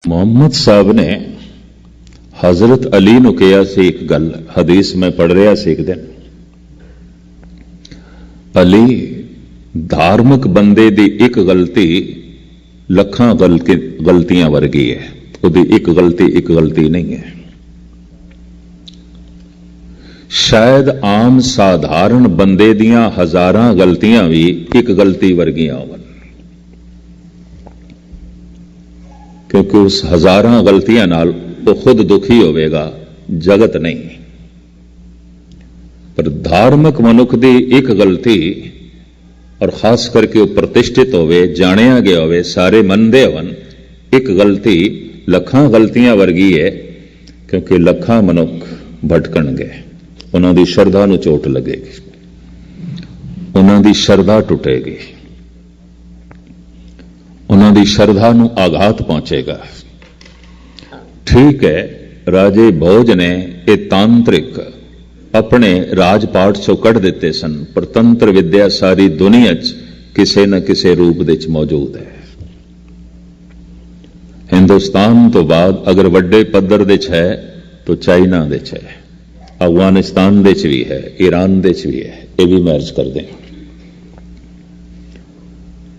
ਮੁਹੰਮਦ ਸਾਹਿਬ ਨੇ ਹਜ਼ਰਤ ਅਲੀ ਨੂੰ ਕਿਹਾ ਸੀ ਇੱਕ ਗੱਲ, ਹਦੀਸ ਮੈਂ ਪੜ੍ਹ ਰਿਹਾ ਸੀ ਇੱਕ ਦਿਨ। ਅਲੀ ਧਾਰਮਿਕ ਬੰਦੇ ਦੀ ਇੱਕ ਗਲਤੀ ਲੱਖਾਂ ਗਲਤੀਆਂ ਵਰਗੀ ਹੈ, ਉਹਦੀ ਇੱਕ ਗਲਤੀ ਨਹੀਂ ਹੈ। ਸ਼ਾਇਦ ਆਮ ਸਾਧਾਰਨ ਬੰਦੇ ਦੀਆਂ ਹਜ਼ਾਰਾਂ ਗਲਤੀਆਂ ਵੀ ਇੱਕ ਗਲਤੀ ਵਰਗੀਆਂ ਹੋਣ, ਕਿਉਂਕਿ ਉਸ ਹਜ਼ਾਰਾਂ ਗਲਤੀਆਂ ਨਾਲ ਉਹ ਖੁਦ ਦੁਖੀ ਹੋਵੇਗਾ, ਜਗਤ ਨਹੀਂ। ਪਰ ਧਾਰਮਿਕ ਮਨੁੱਖ ਦੀ ਇੱਕ ਗਲਤੀ, ਔਰ ਖਾਸ ਕਰਕੇ ਉਹ ਪ੍ਰਤਿਸ਼ਠਿਤ ਹੋਵੇ, ਜਾਣਿਆ ਗਿਆ ਹੋਵੇ, ਸਾਰੇ ਮੰਨਦੇ ਹੋਣ, ਇੱਕ ਗਲਤੀ ਲੱਖਾਂ ਗਲਤੀਆਂ ਵਰਗੀ ਹੈ, ਕਿਉਂਕਿ ਲੱਖਾਂ ਮਨੁੱਖ ਭਟਕਣਗੇ, ਉਹਨਾਂ ਦੀ ਸ਼ਰਧਾ ਨੂੰ ਚੋਟ ਲੱਗੇਗੀ, ਉਹਨਾਂ ਦੀ ਸ਼ਰਧਾ ਟੁੱਟੇਗੀ, ਉਹਨਾਂ ਦੀ ਸ਼ਰਧਾ ਨੂੰ ਆਘਾਤ ਪਹੁੰਚੇਗਾ। ਠੀਕ ਹੈ, ਰਾਜੇ ਭੋਜ ਨੇ ਇਹ ਤਾਂਤਰਿਕ ਆਪਣੇ ਰਾਜ ਪਾਠ ਚੋਂ ਕੱਢ ਦਿੱਤੇ ਸਨ, ਪਰ ਤੰਤਰ ਵਿਦਿਆ ਸਾਰੀ ਦੁਨੀਆ 'ਚ ਕਿਸੇ ਨਾ ਕਿਸੇ ਰੂਪ ਵਿੱਚ ਮੌਜੂਦ ਹੈ। ਹਿੰਦੁਸਤਾਨ ਤੋਂ ਬਾਅਦ ਅਗਰ ਵੱਡੇ ਪੱਧਰ ਦੇ 'ਚ ਹੈ ਤਾਂ ਚਾਈਨਾ ਦੇ 'ਚ ਹੈ, ਅਫਗਾਨਿਸਤਾਨ ਦੇ 'ਚ ਵੀ ਹੈ, ਈਰਾਨ ਦੇ 'ਚ ਵੀ ਹੈ, ਇਹ ਵੀ ਮੈਰਜ ਕਰਦੇ हैं।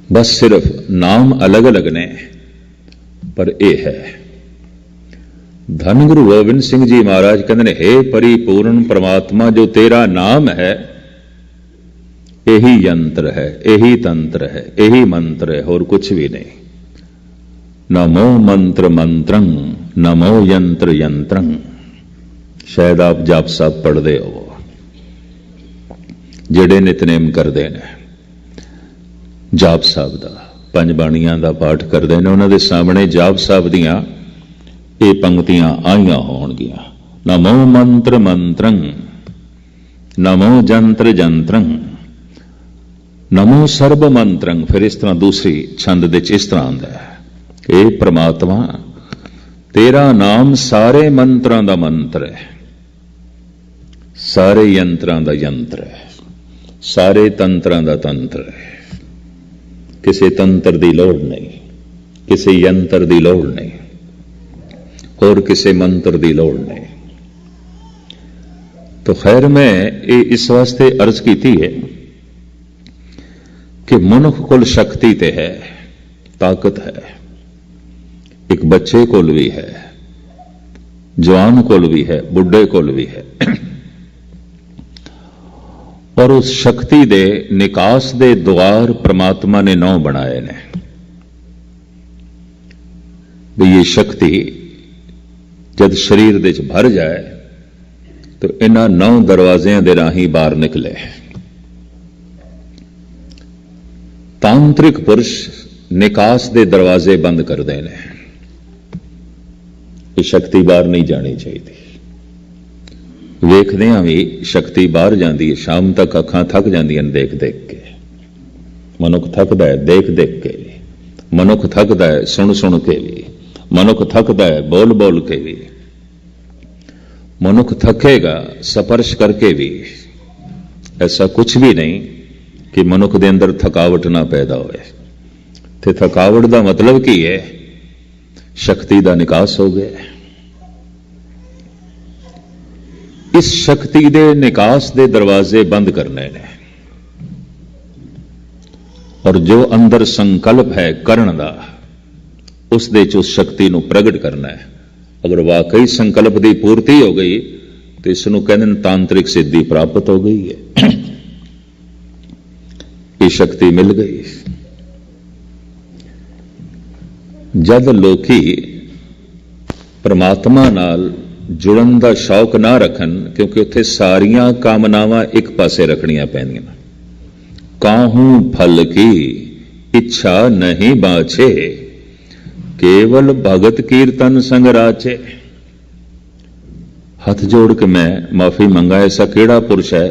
बस सिर्फ नाम अलग अलग ने, पर यह है। धन गुरु गोबिंद सिंह जी महाराज कहते हैं, हे परिपूर्ण परमात्मा, जो तेरा नाम है यही यंत्र है, यही तंत्र है, यही मंत्र है, और कुछ भी नहीं। नमो मंत्र मंत्रं, नमो यंत्र यंत्रं। शायद आप जाप साहब पढ़ते हो, जेड़े नितनेम करते हैं, जाप साहब का पंज बाणियां का पाठ करते हैं, उन्होंने सामने जाप साहब दियां ये पंक्तियां आईयां होणगियां, नमो मंत्र मंत्रं, नमो जंत्र जंत्रं, नमो सर्व मंत्रं। फिर इस तरह दूसरी छंद दे इस तरह आंदा है, हे परमात्मा, तेरा नाम सारे मंत्रां दा मंत्र है, सारे यंत्रां दा यंत्र है, सारे तंत्रां दा तंत्र है। किसी तंत्र की लोड़ नहीं, किसी यंत्र की लोड़ नहीं, और किसी मंत्र की लोड़ नहीं। तो खैर मैं ये इस वास्ते अर्ज की है कि मनुख कोल शक्ति ते है, ताकत है, एक बच्चे कोल भी है, जवान कोल भी है, बुढ़े कोल भी है, और उस शक्ति दे निकास दे द्वार परमात्मा ने 9 बनाए ने। ये शक्ति जब शरीर दे भर जाए तो इन्हां 9 दरवाजियां दे राही बाहर निकले। तांत्रिक पुरुष निकास दे दरवाजे बंद कर देने, ये शक्ति बाहर नहीं जानी चाहिए। वेखदियां भी शक्ति बाहर जाती है, शाम तक अखां थक जांदियां देख देख के, मनुख थकदा है देख देख के भी, मनुख थकदा है सुन सुन के भी, मनुख थकदा है बोल बोल के भी, मनुख थकेगा स्पर्श करके भी। ऐसा कुछ भी नहीं कि मनुख दे अंदर थकावट ना पैदा होए। ते थकावट का मतलब की है, शक्ति का निकास हो गया। इस शक्ति दे निकास दे दरवाजे बंद करने ने, और जो अंदर संकल्प है करण दा, उस दे उस शक्ति नूं प्रगट करना है। अगर वाकई संकल्प की पूर्ति हो गई तो इसनूं कहंदे तांत्रिक सिद्धि प्राप्त हो गई है, ये शक्ति मिल गई। जद लोकी परमात्मा नाल जुड़न का शौक ना रखन, क्योंकि उत्थे सारियां कामनावां एक पासे रखनियां पैंदियां। काहू फल की इच्छा नहीं बाछे, केवल भगत कीर्तन संग राचे। हथ जोड़ के मैं माफी मंगा, ऐसा केड़ा पुरुष है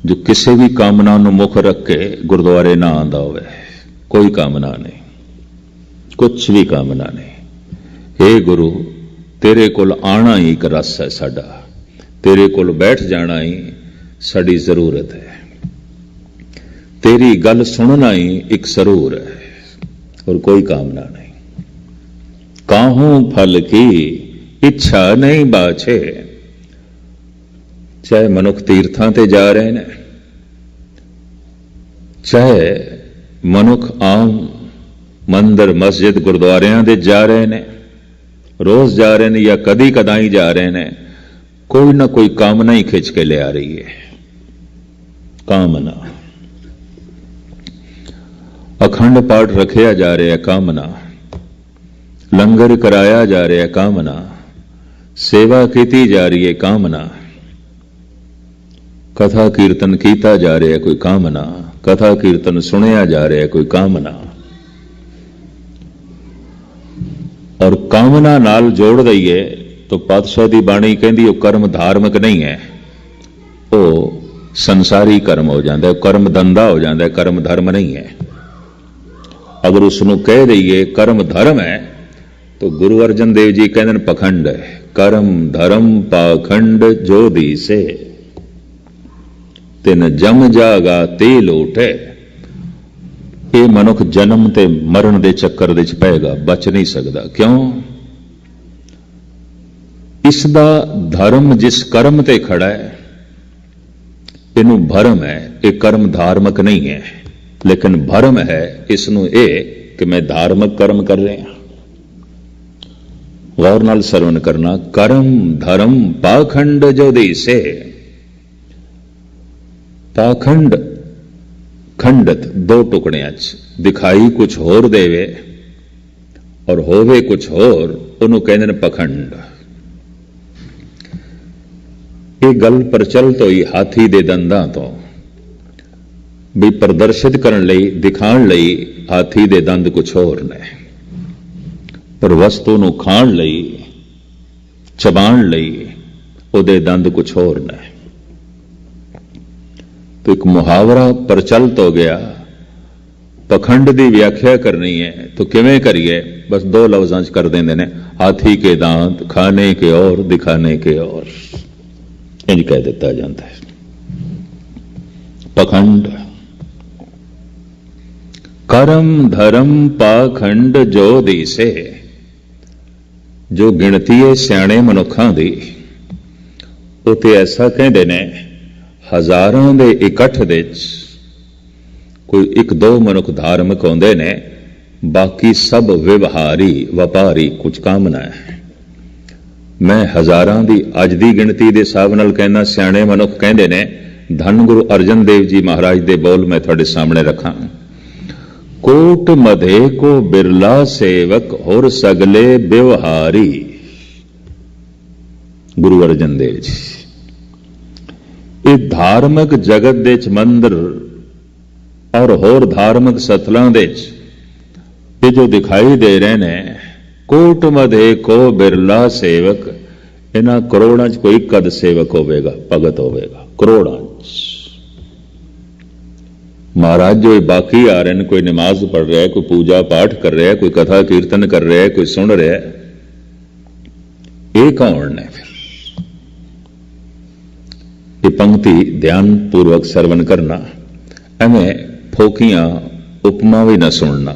जो किसी भी कामना नूं मुख रख के गुरुद्वारे ना आंदा होवे? कोई कामना नहीं, कुछ भी कामना नहीं। हे गुरु, तेरे कोल आना ही एक रस है साडा, तेरे कोल बैठ जाना ही साडी जरूरत है, तेरी गल सुनना ही एक सरूर है, और कोई कामना नहीं। काहू फल की इच्छा नहीं बाछे। चाहे मनुख तीर्थां ते जा रहे ने, चाहे मनुख आम मंदिर मस्जिद गुरुद्वारियां दे जा रहे ने, रोज जा रहे ने या कदी कदाई जा रहे ने, कोई ना कोई कामना ही खिंच के ले आ रही है। कामना, अखंड पाठ रखिया जा रहा है, कामना, लंगर कराया जा रहा है, कामना, सेवा की जा रही है, कामना, कथा कीर्तन किया जा रहा है, कोई कामना, कथा कीर्तन सुनिया जा रहा है, कोई कामना। और कामना नाल जोड़ दईए तो पातशाह की बाणी कहती वो कर्म धार्मिक नहीं है, वो संसारी कर्म हो जाता है, कर्म धंधा हो जाता है, कर्म धर्म नहीं है। अगर उसनों कह दईए कर्म धर्म है तो गुरु अर्जन देव जी कहते पखंड है। कर्म धर्म पाखंड जो दी से तिन जम जागा ते लोटे। ये मनुख जन्म ते मरण दे चक्कर दे च पेगा, बच नहीं सकता। क्यों? इसदा धर्म जिस कर्म ते खड़ा है इनू भरम है, ये कर्म धार्मिक नहीं है, लेकिन भरम है इसनू ये कि मैं धार्मिक कर्म कर रहे हैं। गौर नाल सरवण करना। कर्म धर्म पाखंड जो दिसे। पाखंड खंडत दो टुकड़ियां च दिखाई कुछ होर देवे और होवे कुछ होर, उन्होंने कहते हैं पखंड। ये गल प्रचलित हुई हाथी दे दंदां तो भी प्रदर्शित करने लई, दिखाण लई हाथी दे दंद कुछ होर ने, पर वस्तु नूं खाण लई, चबाण लई उहदे दंद कुछ होर ने। तो एक मुहावरा प्रचलित हो गया, पखंड की व्याख्या करनी है तो किवें करिए? बस दो लफ्जां च कर देंदे ने, हाथी के दांत खाने के और दिखाने के और, इंज कह दिता जाता है। पखंड। कर्म धर्म पाखंड जो दिसे। जो गिणती है सियाणे मनुखां दी, उते ऐसा कहते ने हजारों दे इकट्ठ दे कोई एक दो मनुख धार्मिक होंदे ने, बाकी सब व्यवहारी व्यापारी, कुछ कामना है। मैं हजारां दी अज दी गिणती दे हिसाब नाल कहना, सियाणे मनुख कहंदे ने, धन गुरु अर्जन देव जी महाराज दे बोल मैं तुहाडे सामने रखां। कोट मधे को बिरला सेवक होर सगले व्यवहारी। गुरु अर्जन देव जी। ये धार्मिक जगत दे च मंदिर और होर धार्मिक सथलों दे च ये जो दिखाई दे रहे ने, कोट मधे को बिरला सेवक, इन्हां करोड़ां च कोई कद सेवक होवेगा, भगत होवेगा, करोड़ां च। महाराज जो बाकी आ रहे हैं, कोई नमाज पढ़ रहा है, कोई पूजा पाठ कर रहा है, कोई कथा कीर्तन कर रहा है, कोई सुन रहा है, ये कौन ने? फिर ये पंक्ति ध्यान पूर्वक सरवण करना, एवं फोकियां उपमा भी न सुनना।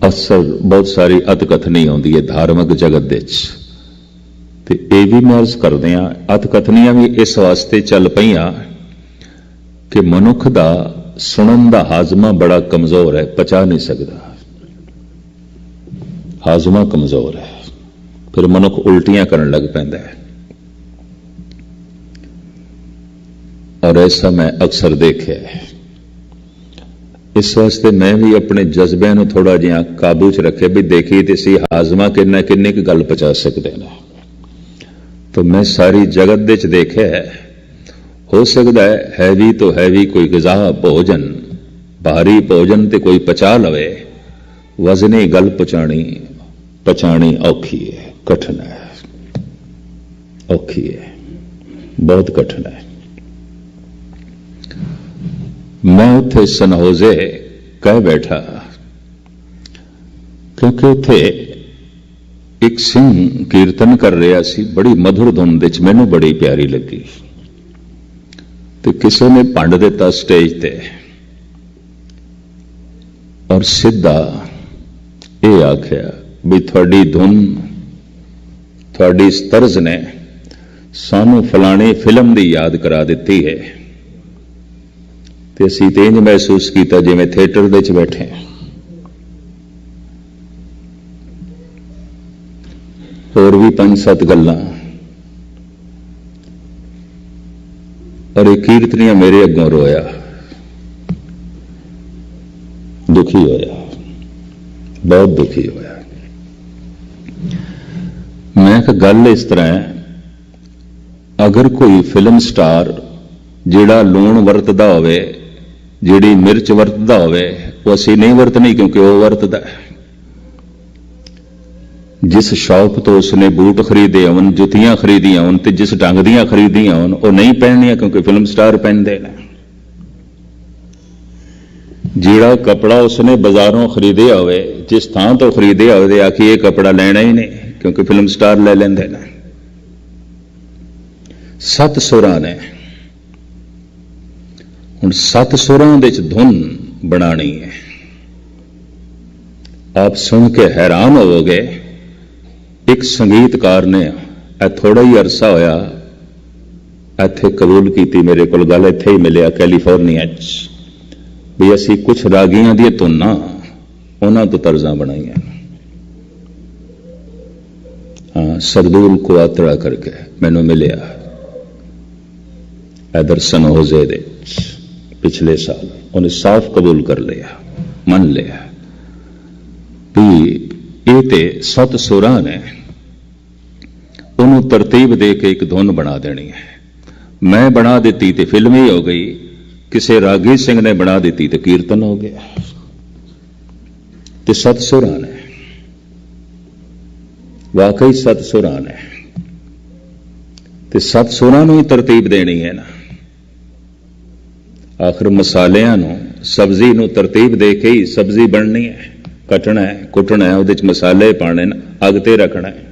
अक्सर बहुत सारी अतकथनी आती है धार्मिक जगत दे ते ये भी मैं अर्ज करदे हां, अतकथनियां भी इस वास्ते चल पईयां कि मनुख दा सुनन दा हाजमा बड़ा कमजोर है, पचा नहीं सकता, हाजमा कमजोर है, फिर मनुख उल्टियां करने लग पैंदा है। और ऐसा मैं अक्सर देखा है। इस वास्ते मैं भी अपने जज्बिਆਂ ਨੂੰ थोड़ा जिहा काबू च रखे भी देखी तो सी हाजमा किन्ना किन्नी की गल पचा सकते हैं। तो मैं सारी जगत दे च देखा है, हो सकता है हैवी तो हैवी कोई ग़िज़ा भोजन, भारी भोजन तो कोई पचा लवे, वजनी गल पचानी औखी है, कठिन है, औखी है, बहुत कठिन है। मैं उत्थे सनहोजे कह बैठा क्योंकि उत्थे एक सिंह कीर्तन कर रहा सी, बड़ी मधुर धुन दे मैनू बड़ी प्यारी लगी। तो किसी ने भंड दिता स्टेज ते और सीधा ये आख्या भी थोड़ी धुन थोड़ी तर्ज ने सानू फलानी फिल्म की याद करा दी है, तो असीं ते इंज महसूस किया जिवें थिएटर दे च बैठे हैं। होर भी 5-7 गल्लां और एक कीर्तनिया मेरे अगों रोया, दुखी होया, बहुत दुखी होया। मैं कहा गल इस तरह है, अगर कोई फिल्म स्टार जिहड़ा लूण वरतदा होवे, जिहड़ी मिर्च वरतदा होवे, वो असीं नहीं वरतनी क्योंकि वो वरतदा है। जिस शॉप तो उसने बूट खरीदे होन, जुतियां खरीदियां होन, ते जिस ढंग दियां खरीदियां होन, वो नहीं पहननियां क्योंकि फिल्म स्टार पहनते हैं। जिहड़ा कपड़ा उसने बाजारों खरीदया होवे, जिस थां तो खरीदया होवे, आखिए ये कपड़ा लेना ही नहीं क्योंकि फिल्म स्टार ले लेंदे ने। 7 सुरां ने, हुण 7 सुरां दे च धुन बनानी है। आप सुन के हैरान होवोगे, एक संगीतकार ने थोड़ा ही अरसा होया इत्थे कबूल की, मेरे को गल इत्थे ही मिलिया कैलीफोर्निया भी असी कुछ रागियां दी धुनां उन्हां तो तर्जां बनाईयां। हाँ, सरदूल कुआतड़ा करके मैनू मिलिया इधर सनोजे दे पिछले साल, उन्हें साफ कबूल कर लिया, मन लिया भी ये ते 7 सुरां ने, उन्होंने तरतीब दे के एक धुन बना देनी है। मैं बना दी तो फिल्म ही हो गई, किसी रागी सिंह ने बना दी तो कीर्तन हो गया। तो 7 सुरां ने, वाकई 7 सुरां ने, तो 7 सुरां नूं ही तरतीब देनी है ना। आखिर मसालियां नूं, सब्जी नूं तरतीब दे के ही सब्जी बननी है, कटना है, कुटना है, उहदे च मसाले पाने, अग ते रखना है।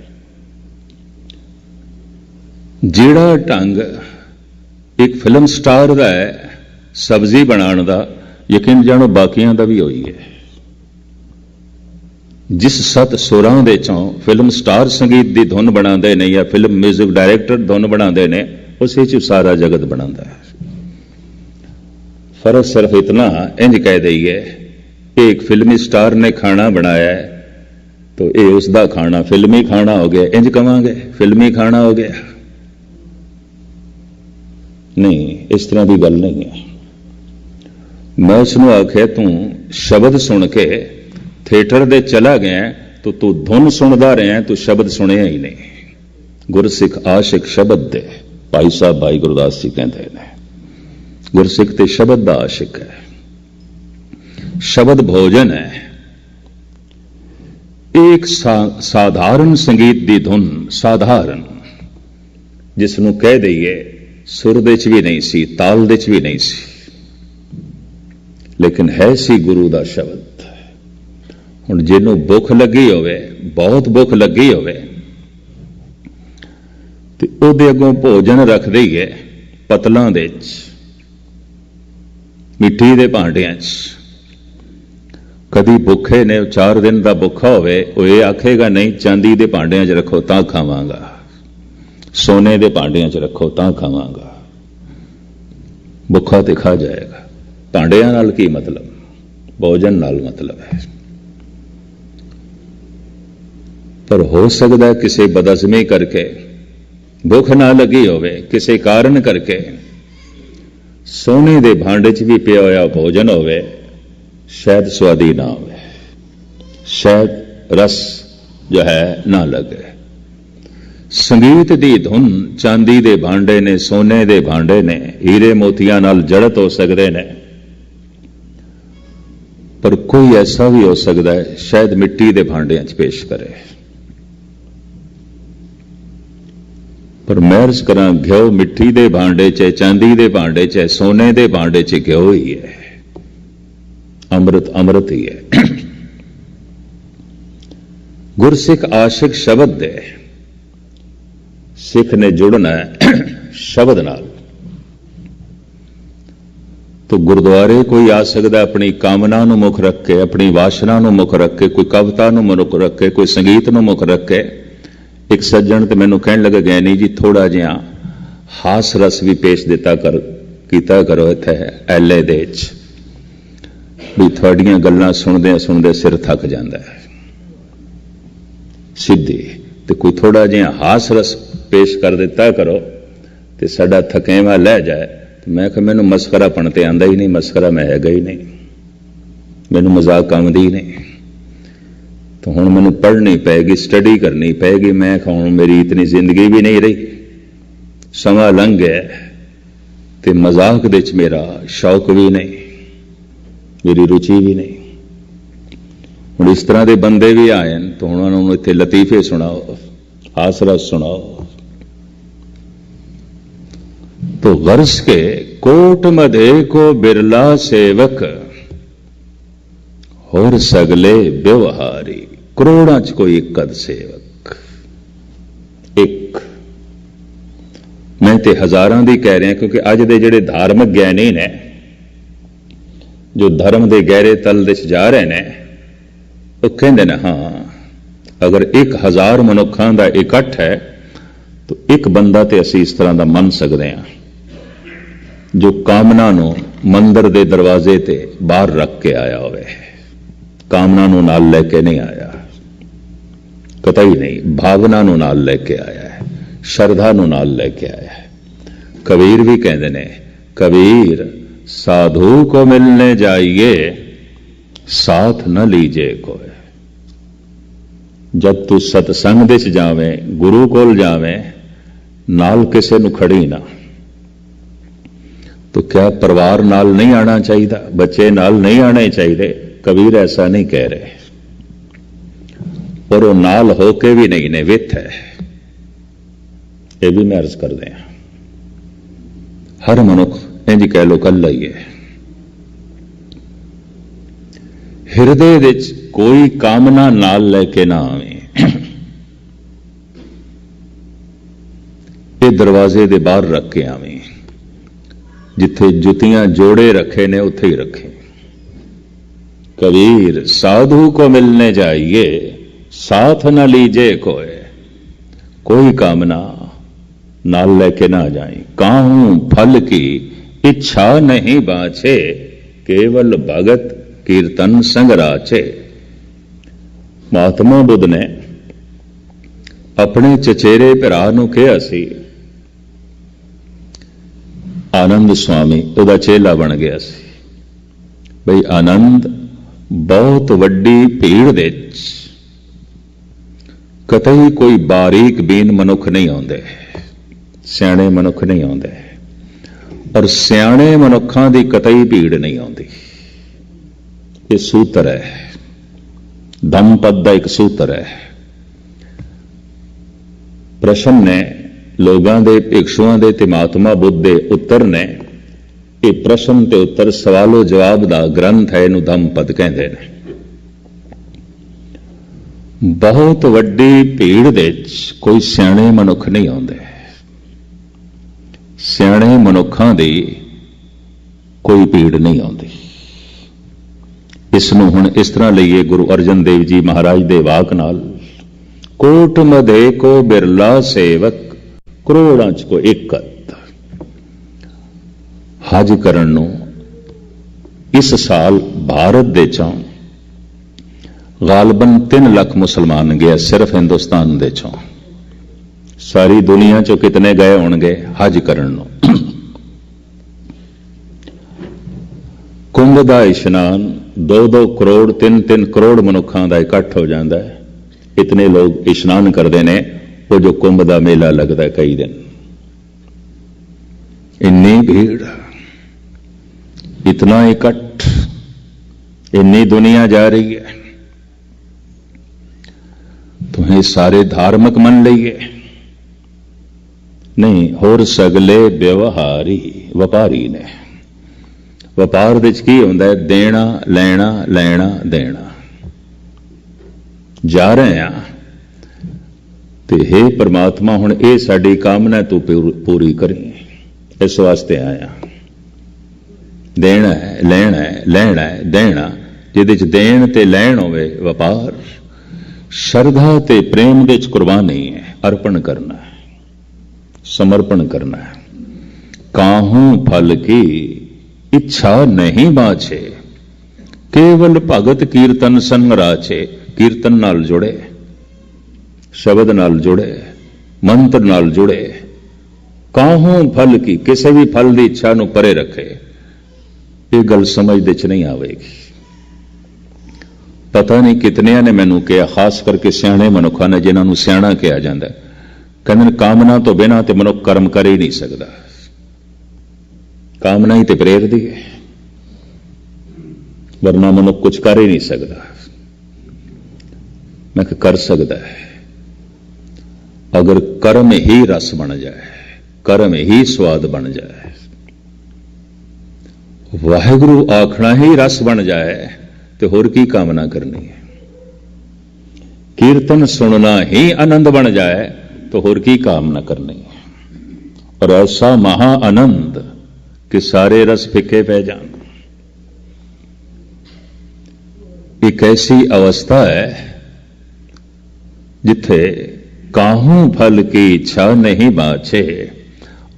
जिहड़ा ढंग एक फिल्म स्टार का है सब्जी बनाने का, यकीन जानो बाकियां का भी होई है। जिस 7 सुरां दे चों फिल्म स्टार संगीत की धुन बनाते हैं या फिल्म म्यूजिक डायरैक्टर धुन बनाते हैं, उस सारा जगत बनाता है। फर्क सिर्फ इतना इंज कह दईए, एक फिल्मी स्टार ने खाना बनाया है तो ये उसका खाना फिल्मी खाना हो गया, इंज कहांगे फिल्मी खाना हो गया। नहीं, इस तरह की गल नहीं है। मैं उसनों आख्या तू शब्द सुन के थिएटर दे चला गया तो तू धुन सुनदा रहा, तू शब्द सुनिया ही नहीं। गुरसिख आशिक शब्द दे, भाई साहब भाई गुरदास जी कहते हैं, गुरसिख ते शब्द दा आशिक है। शब्द भोजन है। एक साधारण संगीत दी धुन, साधारण जिसनों कह दईए सुर दे च भी नहीं सी, ताल दे च भी नहीं सी, लेकिन है सी गुरु दा शब्द। हुण जिन्हों भुख लगी होवे, बहुत भुख लगी होवे, ते ओहदे अगों भोजन रख दईए पतलां दे च, मिट्टी दे भांडियां च। कदी भुखे ने 4 दिन का भुखा होवे, वो ये आखेगा नहीं चांदी दे भांडियां च रखो तां खावांगा, सोने दे भांडियां च रखो तां खावांगा। भुखा ते खा जाएगा। भांडियां नाल की मतलब, भोजन नाल मतलब है। पर हो सकता है किसी बदअज़मी करके भुख ना लगी होवे, किसी कारण करके सोने दे भांडे च भी पिया होया भोजन होवे, शायद स्वादी ना होवे, शायद रस जो है ना लगे। संगीत दी धुन चांदी दे भांडे ने, सोने दे भांडे ने, हीरे मोतियां नाल जड़त हो सकते हैं, पर कोई ऐसा भी हो सकता है शायद मिट्टी दे भांडियां च पेश करे। पर महर्ज करा घ्यो मिट्टी दे भांडे च, चांदी दे भांडे च, सोने दे भांडे च घ्यो ही है, अमृत अमृत ही है। गुरसिख आशिक शब्द दे, सिख ने जुड़ना है शब्द नाल। तो गुरुद्वारे कोई आ सकता अपनी कामना ਨੂੰ ਮੁੱਖ ਰੱਖ ਕੇ, ਆਪਣੀ ਵਾਸ਼ਨਾ ਨੂੰ ਮੁੱਖ ਰੱਖ ਕੇ, ਕੋਈ ਕਵਿਤਾ ਨੂੰ ਮੁੱਖ ਰੱਖ ਕੇ, ਕੋਈ ਸੰਗੀਤ ਨੂੰ ਮੁੱਖ ਰੱਖ ਕੇ। ਇੱਕ ਸੱਜਣ ਤੇ ਮੈਨੂੰ ਕਹਿਣ ਲੱਗਾ, ਗੈਨੀ ਜੀ ਥੋੜਾ ਜਿਹਾ ਹਾਸ ਰਸ ਵੀ ਪੇਸ਼ ਕੀਤਾ ਕਰੋ ਇੱਥੇ ਐਲੇ ਦੇ ਵਿੱਚ, ਵੀ ਤੁਹਾਡੀਆਂ ਗੱਲਾਂ ਸੁਣਦੇ ਸੁਣਦੇ ਸਿਰ ਥੱਕ ਜਾਂਦਾ ਹੈ ਸਿੱਧੀ, ਤੇ ਕੋਈ ਥੋੜਾ ਜਿਹਾ ਹਾਸ ਰਸ ਪੇਸ਼ ਕਰ ਦਿੱਤਾ ਕਰੋ ਤੇ ਸਾਡਾ ਥਕੇਵਾਂ ਲੈ ਜਾਏ। ਮੈਂ ਕਿਹਾ ਮੈਨੂੰ ਮਸਖਰਾਪਣ ਤੇ ਆਂਦਾ ਹੀ ਨਹੀਂ, ਮਸਖਰਾ ਮੈਂ ਹੈਗਾ ਹੀ ਨਹੀਂ, ਮੈਨੂੰ ਮਜ਼ਾਕ ਆਉਂਦੀ ਨਹੀਂ। ਤਾਂ ਹੁਣ ਮੈਨੂੰ ਪੜ੍ਹਨੀ ਪਏਗੀ, ਸਟੱਡੀ ਕਰਨੀ ਪਏਗੀ। ਮੈਂ ਕਿਹਾ ਹੁਣ ਮੇਰੀ ਇਤਨੀ ਜ਼ਿੰਦਗੀ ਵੀ ਨਹੀਂ ਰਹੀ, ਸਮਾਂ ਲੰਘ ਗਿਆ ਤੇ ਮਜ਼ਾਕ ਦੇ ਵਿੱਚ ਮੇਰਾ ਸ਼ੌਕ ਵੀ ਨਹੀਂ, ਮੇਰੀ ਰੁਚੀ ਵੀ ਨਹੀਂ। ਹੁਣ ਇਸ ਤਰ੍ਹਾਂ ਦੇ ਬੰਦੇ ਵੀ ਆਏ ਨੇ ਤਾਂ ਹੁਣ ਉਹਨਾਂ ਨੂੰ ਇੱਥੇ ਲਤੀਫੇ ਸੁਣਾਓ, ਹਾਸ ਰਸ ਸੁਣਾਓ। तो वर्ष के कोट मधे को बिरला सेवक होर सगले व्यवहारी, करोड़ां च कोई एक अद सेवक। एक मैं ते हजारां दी कह रहा क्योंकि अज दे जिहड़े धार्मिक ज्ञानी ने जो धर्म दे गहरे तल दे जा रहे ने, वो कहंदे ने हाँ अगर 1000 मनुखां दा इकट्ठ है तो एक बंदा ते असीं इस तरह दा मन सकदे हां जो कामना ਨੂੰ ਮੰਦਰ ਦੇ ਦਰਵਾਜ਼ੇ ਤੇ ਬਾਹਰ ਰੱਖ ਕੇ ਆਇਆ ਹੋਵੇ, ਕਾਮਨਾ ਨੂੰ ਨਾਲ ਲੈ ਕੇ ਨਹੀਂ ਆਇਆ, ਕਤਈ ਨਹੀਂ, ਭਾਵਨਾ ਨੂੰ ਨਾਲ ਲੈ ਕੇ ਆਇਆ ਹੈ, ਸ਼ਰਧਾ ਨੂੰ ਨਾਲ ਲੈ ਕੇ ਆਇਆ ਹੈ। ਕਬੀਰ ਵੀ ਕਹਿੰਦੇ ਨੇ, ਕਬੀਰ ਸਾਧੂ ਕੋ ਮਿਲਨੇ ਜਾਈਏ ਸਾਥ न लीजे कोई। जब तू सतसंग ਦੇ ਚ ਜਾਵੇਂ, ਗੁਰੂ ਕੋਲ ਜਾਵੇਂ, ਨਾਲ ਕਿਸੇ ਨੂੰ ਖੜੀ ਨਾ। तो क्या परिवार नाल नहीं आना चाहिए, बच्चे नाल नहीं आने चाहिए? कबीर ऐसा नहीं कह रहे, और वो नाल होके भी नहीं ने, विथ है। ये भी मैं अर्ज कर दें, हर मनुख इंज कह लो कल्ला ही है। हिरदे विच कोई कामना नाल लेके ना आवे, ये दरवाजे दे बाहर रख के आवे, जिथे जुतियां जोड़े रखे ने उथे ही रखे। कबीर साधु को मिलने जाइए साथ न लीजे कोई, कोई कामना नाल लेके ना जाए। काहूं फल की इच्छा नहीं बाछे, केवल भगत कीर्तन संगराचे। महात्मा बुद्ध ने अपने चचेरे भरा नूं कहा सी, आनंद स्वामी ਉਹਦਾ ਚੇਲਾ ਬਣ ਗਿਆ ਸੀ, ਬਈ ਆਨੰਦ ਬਹੁਤ ਵੱਡੀ ਭੀੜ ਦੇ ਵਿੱਚ ਕਤਈ ਕੋਈ ਬਾਰੀਕ ਬੀਨ ਮਨੁੱਖ ਨਹੀਂ ਆਉਂਦੇ, ਸਿਆਣੇ ਮਨੁੱਖ ਨਹੀਂ ਆਉਂਦੇ, ਔਰ ਸਿਆਣੇ ਮਨੁੱਖਾਂ ਦੀ ਕਤਈ ਭੀੜ ਨਹੀਂ ਆਉਂਦੀ। ਇਹ ਸੂਤਰ ਹੈ, ਧੰਮਪਦ ਦਾ ਇੱਕ ਸੂਤਰ ਹੈ। ਪ੍ਰਸ਼ਨ ਨੇ ਲੋਕਾਂ ਦੇ, ਭਿਕਸ਼ੂਆਂ ਦੇ ਤੇ ਮਹਾਤਮਾ ਬੁੱਧ ਦੇ ਉੱਤਰ ਨੇ। ਇਹ ਪ੍ਰਸ਼ਨ ਤੇ ਉੱਤਰ ਸਵਾਲੋ ਜਵਾਬ ਦਾ ਗ੍ਰੰਥ ਹੈ, ਇਹਨੂੰ ਧੰਮਪਦ ਕਹਿੰਦੇ ਨੇ। ਬਹੁਤ ਵੱਡੀ ਭੀੜ ਦੇ ਵਿੱਚ ਕੋਈ ਸਿਆਣੇ ਮਨੁੱਖ ਨਹੀਂ ਆਉਂਦੇ, ਸਿਆਣੇ ਮਨੁੱਖਾਂ ਦੀ ਕੋਈ ਭੀੜ ਨਹੀਂ ਆਉਂਦੀ। ਇਸ ਨੂੰ ਹੁਣ ਇਸ ਤਰ੍ਹਾਂ ਲਈਏ ਗੁਰੂ ਅਰਜਨ ਦੇਵ ਜੀ ਮਹਾਰਾਜ ਦੇ ਵਾਕ ਨਾਲ, ਕੋਟ ਮਧੇ ਕੋ ਬਿਰਲਾ ਸੇਵਕ, ਕਰੋੜਾਂ ਚ ਕੋਈ ਇੱਕ ਅੱਧ। ਹਜ ਕਰਨ ਨੂੰ ਇਸ ਸਾਲ ਭਾਰਤ ਦੇ ਚੋਂ ਗਾਲਬਨ 3 ਲੱਖ ਮੁਸਲਮਾਨ ਗਏ, ਸਿਰਫ ਹਿੰਦੁਸਤਾਨ ਦੇ ਚੋਂ। ਸਾਰੀ ਦੁਨੀਆ ਚੋਂ ਕਿਤਨੇ ਗਏ ਹੋਣਗੇ ਹਜ ਕਰਨ ਨੂੰ? ਕੁੰਭ ਦਾ ਇਸ਼ਨਾਨ 2-2 ਕਰੋੜ 3-3 ਕਰੋੜ ਮਨੁੱਖਾਂ ਦਾ ਇਕੱਠ ਹੋ ਜਾਂਦਾ ਹੈ। ਇਤਨੇ ਲੋਕ ਇਸ਼ਨਾਨ ਕਰਦੇ ਨੇ, वो जो कुंभ का मेला लगता है कई दिन, इन्नी भीड़, इतना इकट्ठ, इन्नी दुनिया जा रही है। तुम्हें सारे धार्मिक मन लीए नहीं, होर सगले व्यवहारी, व्यापारी ने। व्यापार दे च की हुंदा है? देना लेना, लेना देना। जा रहे हैं ते हे परमात्मा हुण ये साडी कामना तू पूरी करी, इस वास्ते आया। ਦੇਣਾ ਹੈ, ਲੈਣਾ ਹੈ, ਲੈਣਾ ਹੈ, ਦੇਣਾ, ਜਿਹਦੇ 'ਚ ਦੇਣ ਤੇ ਲੈਣ ਹੋਵੇ ਵਪਾਰ, ਸ਼ਰਧਾ ਤੇ ਪ੍ਰੇਮ ਦੇ 'ਚ ਕੁਰਬਾਨੀ ਹੈ, ਅਰਪਣ ਕਰਨਾ ਹੈ, ਸਮਰਪਣ ਕਰਨਾ ਹੈ। ਕਾਹੂ ਫਲ ਕੀ ਇੱਛਾ ਨਹੀਂ ਬਾਛੇ, ਕੇਵਲ ਭਗਤ ਕੀਰਤਨ ਸੰਗ ਰਾਛੇ। ਕੀਰਤਨ ਨਾਲ ਜੁੜੇ, ਸ਼ਬਦ ਨਾਲ ਜੁੜੇ, ਮੰਤਰ ਨਾਲ ਜੁੜੇ, ਕਾਹੂ ਫਲ ਕੀ, ਕਿਸੇ ਵੀ ਫਲ ਦੀ ਇੱਛਾ ਨੂੰ ਪਰੇ ਰੱਖੇ। ਇਹ ਗੱਲ ਸਮਝ ਦੇ 'ਚ ਨਹੀਂ ਆਵੇਗੀ। ਪਤਾ ਨਹੀਂ ਕਿਤਨਿਆਂ ਨੇ ਮੈਨੂੰ ਕਿਹਾ, ਖਾਸ ਕਰਕੇ ਸਿਆਣੇ ਮਨੁੱਖਾਂ ਨੇ, ਜਿਨ੍ਹਾਂ ਨੂੰ ਸਿਆਣਾ ਕਿਹਾ ਜਾਂਦਾ, ਕਹਿੰਦੇ ਨੇ ਕਾਮਨਾ ਤੋਂ ਬਿਨਾਂ ਤੇ ਮਨੁੱਖ ਕਰਮ ਕਰ ਹੀ ਨਹੀਂ ਸਕਦਾ। ਕਾਮਨਾ ਹੀ ਤੇ ਪ੍ਰੇਰਦੀ ਹੈ, ਵਰਨਾ ਮਨੁੱਖ ਕੁਝ ਕਰ ਹੀ ਨਹੀਂ ਸਕਦਾ। ਮੈਂ ਕਿ ਕਰ ਸਕਦਾ ਹੈ, ਅਗਰ ਕਰਮ ਹੀ ਰਸ ਬਣ ਜਾਏ, ਕਰਮ ਹੀ ਸਵਾਦ ਬਣ ਜਾਏ, ਵਾਹਿਗੁਰੂ ਆਖਣਾ ਹੀ ਰਸ ਬਣ ਜਾਏ, ਤੇ ਹੋਰ ਕੀ ਕਾਮਨਾ ਕਰਨੀ ਹੈ। ਕੀਰਤਨ ਸੁਣਨਾ ਹੀ ਆਨੰਦ ਬਣ ਜਾਏ, तो होर की कामना करनी है। और ऐसा महा आनंद कि सारे रस फिके पै जान। एक ऐसी अवस्था है जिथे काहू फल की इच्छा नहीं बाछे,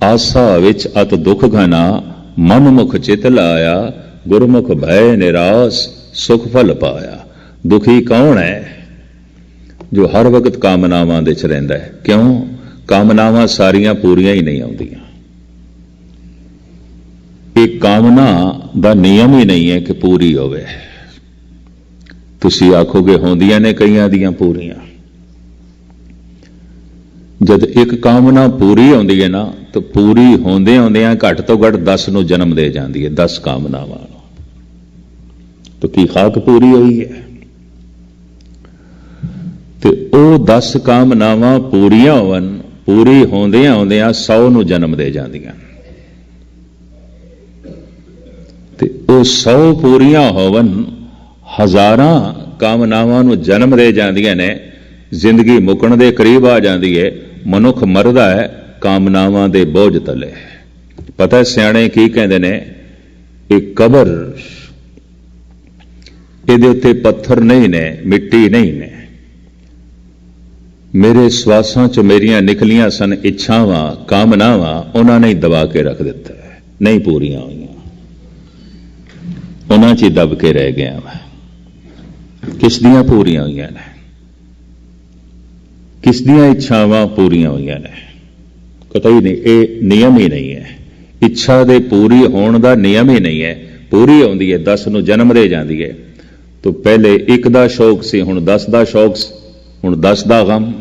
आसा विच अत दुख घना, मनमुख चित लाया, गुरमुख भय निराश, सुख फल पाया। दुखी कौन है? जो हर वक्त कामनावां दे च रहिंदा है। क्यों? कामनावां सारियां पूरियां ही नहीं आउंदियां। एक कामना दा नियम ही नहीं है कि पूरी होवे। तुसी आखोगे होंदियां ने कईयां दियां पूरियां। जद एक कामना पूरी होंदी है ना, तो पूरी होंदे होंदियां घट तो घट 10 नूं जन्म दे जांदी है। 10 कामनावां। तो की खाक पूरी हुई है? ते ਉਹ 10 ਕਾਮਨਾਵਾਂ ਪੂਰੀਆਂ ਹੋਵਨ, ਪੂਰੀ ਹੋਂਦਿਆਂ ਹੋਂਦਿਆਂ 100 ਨੂੰ ਜਨਮ ਦੇ ਜਾਂਦੀਆਂ। ਤੇ ਉਹ 100 ਪੂਰੀਆਂ ਹੋਵਨ, ਹਜ਼ਾਰਾਂ ਕਾਮਨਾਵਾਂ ਨੂੰ ਜਨਮ ਦੇ ਜਾਂਦੀਆਂ ਨੇ। ਜ਼ਿੰਦਗੀ ਮੁੱਕਣ ਦੇ ਕਰੀਬ ਆ ਜਾਂਦੀ ਹੈ। ਮਨੁੱਖ ਮਰਦਾ ਹੈ ਕਾਮਨਾਵਾਂ ਦੇ ਬੋਝ ਤਲੇ। ਪਤਾ ਸਿਆਣੇ ਕੀ ਕਹਿੰਦੇ ਨੇ? ਇਹ ਕਬਰ, ਇਹਦੇ ਉੱਤੇ ਪੱਥਰ ਨਹੀਂ ਨੇ, ਮਿੱਟੀ ਨਹੀਂ ਨੇ। ਮੇਰੇ ਸਵਾਸਾਂ 'ਚ ਮੇਰੀਆਂ ਨਿਕਲੀਆਂ ਸਨ ਇੱਛਾਵਾਂ, ਕਾਮਨਾਵਾਂ, ਉਹਨਾਂ ਨੇ ਦਬਾ ਕੇ ਰੱਖ ਦਿੱਤਾ ਹੈ। ਨਹੀਂ ਪੂਰੀਆਂ ਹੋਈਆਂ, ਉਹਨਾਂ 'ਚ ਹੀ ਦਬ ਕੇ ਰਹਿ ਗਿਆ ਮੈਂ। ਕਿਸ ਦੀਆਂ ਪੂਰੀਆਂ ਹੋਈਆਂ ਨੇ? ਕਿਸ ਦੀਆਂ ਇੱਛਾਵਾਂ ਪੂਰੀਆਂ ਹੋਈਆਂ ਨੇ? ਪਤਾ ਹੀ ਨਹੀਂ। ਇਹ ਨਿਯਮ ਹੀ ਨਹੀਂ ਹੈ। ਇੱਛਾ ਦੇ ਪੂਰੀ ਹੋਣ ਦਾ ਨਿਯਮ ਹੀ ਨਹੀਂ ਹੈ। ਪੂਰੀ ਆਉਂਦੀ ਹੈ, 10 ਨੂੰ ਜਨਮ ਦੇ ਜਾਂਦੀ ਹੈ। ਤੋਂ ਪਹਿਲੇ 1 ਦਾ ਸ਼ੌਕ ਸੀ, ਹੁਣ 10 ਦਾ ਸ਼ੌਕ, ਹੁਣ 10 ਦਾ ਗਮ।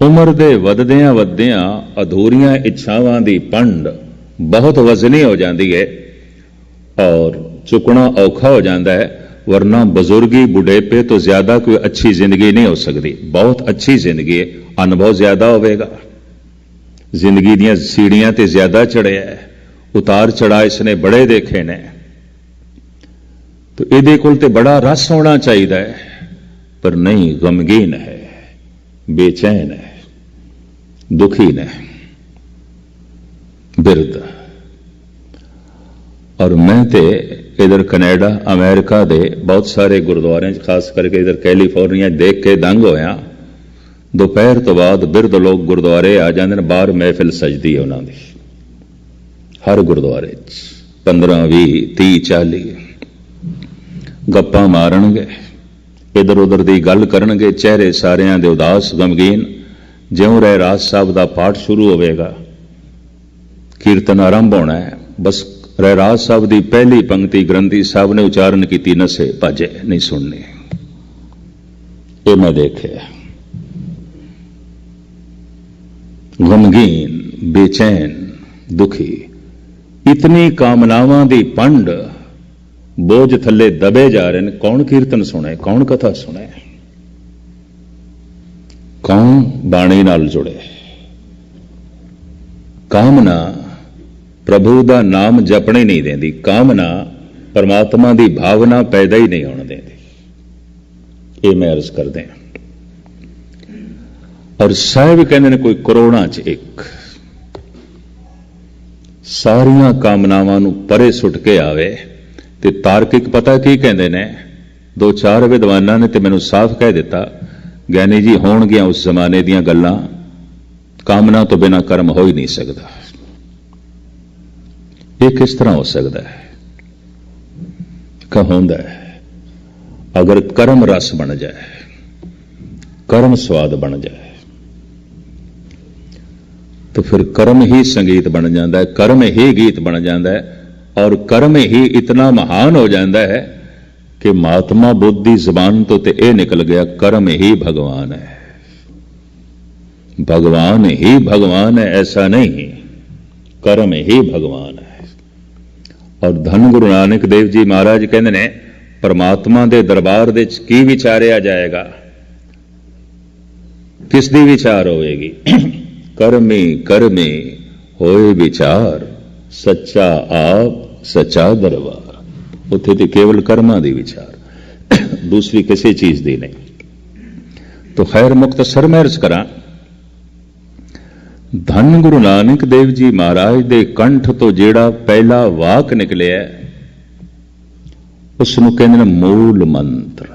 ਉਮਰ ਦੇ ਵੱਧਦਿਆਂ ਵੱਧਦਿਆਂ ਅਧੂਰੀਆਂ ਇੱਛਾਵਾਂ ਦੀ ਪੰਡ ਬਹੁਤ ਵਜ਼ਨੀ ਹੋ ਜਾਂਦੀ ਹੈ ਔਰ ਚੁੱਕਣਾ ਔਖਾ ਹੋ ਜਾਂਦਾ ਹੈ। वरना बुजुर्गी बुढ़ेपे तो ज्यादा कोई अच्छी जिंदगी नहीं हो सकती। बहुत अच्छी जिंदगी है, अनुभव ज्यादा होगा। जिंदगी दियां सीढ़ियां ते ज्यादा चढ़िया है, उतार चढ़ा इसने बड़े देखे ने। तो इहदे कोल ते बड़ा रस होना चाहिए, पर नहीं। गमगीन है, बेचैन है, दुखी ने, बिरद। और मैं ते इधर कनेडा अमेरिका दे बहुत सारे गुरुद्वारे, खास करके इधर कैलीफोर्निया देख के दंग होया। दोपहर तो बाद बिरद लोग गुरुद्वारे आ जाते हैं, बाहर महफिल सजदी है उन्होंने हर गुरुद्वारे 15, 20, 30, 40 गप्पा मारनगे, इधर उधर की गल करनगे। चेहरे सारियां दे उदास गमगीन। ज्यों रहरास साहब का पाठ शुरू होगा, कीर्तन आरंभ होना है, बस रहरास साहब की पहली पंक्ति ग्रंथी साहब ने उच्चारण की, नशे भाजे नहीं सुननी। ये मैं देखे। गमगीन, बेचैन, दुखी, इतनी कामनावां दी पंड बोझ थले दबे जा रहे हैं। कौन कीर्तन सुने? कौन कथा सुने? कौन बाणी नाल जुड़े? कामना प्रभु का नाम जपने नहीं देती। कामना परमात्मा की भावना पैदा ही नहीं होने देती। ये मैं अर्ज कर दें। और साहिब कहते हैं कोई करोड़ां च एक। ਸਾਰੀਆਂ ਕਾਮਨਾਵਾਂ ਨੂੰ ਪਰੇ ਸੁੱਟ ਕੇ ਆਵੇ। ਤੇ ਤਾਰਕਿਕ ਪਤਾ ਕੀ ਕਹਿੰਦੇ ਨੇ, 2-4 ਵਿਦਵਾਨਾਂ ਨੇ ਤੇ ਮੈਨੂੰ ਸਾਫ਼ ਕਹਿ ਦਿੱਤਾ, ਗਿਆਨੀ ਜੀ ਹੋਣਗੀਆਂ ਉਸ ਜ਼ਮਾਨੇ ਦੀਆਂ ਗੱਲਾਂ, ਕਾਮਨਾ ਤੋਂ ਬਿਨਾਂ ਕਰਮ ਹੋ ਹੀ ਨਹੀਂ ਸਕਦਾ। ਇਹ ਕਿਸ ਤਰ੍ਹਾਂ ਹੋ ਸਕਦਾ ਹੈ? ਹੁੰਦਾ ਹੈ ਅਗਰ ਕਰਮ ਰਸ ਬਣ ਜਾਏ, ਕਰਮ ਸਵਾਦ ਬਣ ਜਾਏ, तो फिर कर्म ही संगीत बन जाता है, कर्म ही गीत बन जाता है, और कर्म ही इतना महान हो जाता है कि महात्मा बुद्ध की जबान तो यह निकल गया, कर्म ही भगवान है, भगवान ही भगवान है, ऐसा नहीं, कर्म ही भगवान है। और धन गुरु नानक देव जी महाराज कहते ने, परमात्मा के दरबार दे की विचारिया जाएगा, किसदी विचार होएगी? कर्मे कर्मे होए विचार, सच्चा आप सच्चा दरबार। उत्थे तो केवल कर्मां दी विचार, दूसरी किसी चीज दी नहीं। तो खैर मुख्तसर मैं अर्ज करा, धन गुरु नानक देव जी महाराज दे कंठ तो जेड़ा पहला वाक निकलिया उसनूं कहंदे ने मूल मंत्र,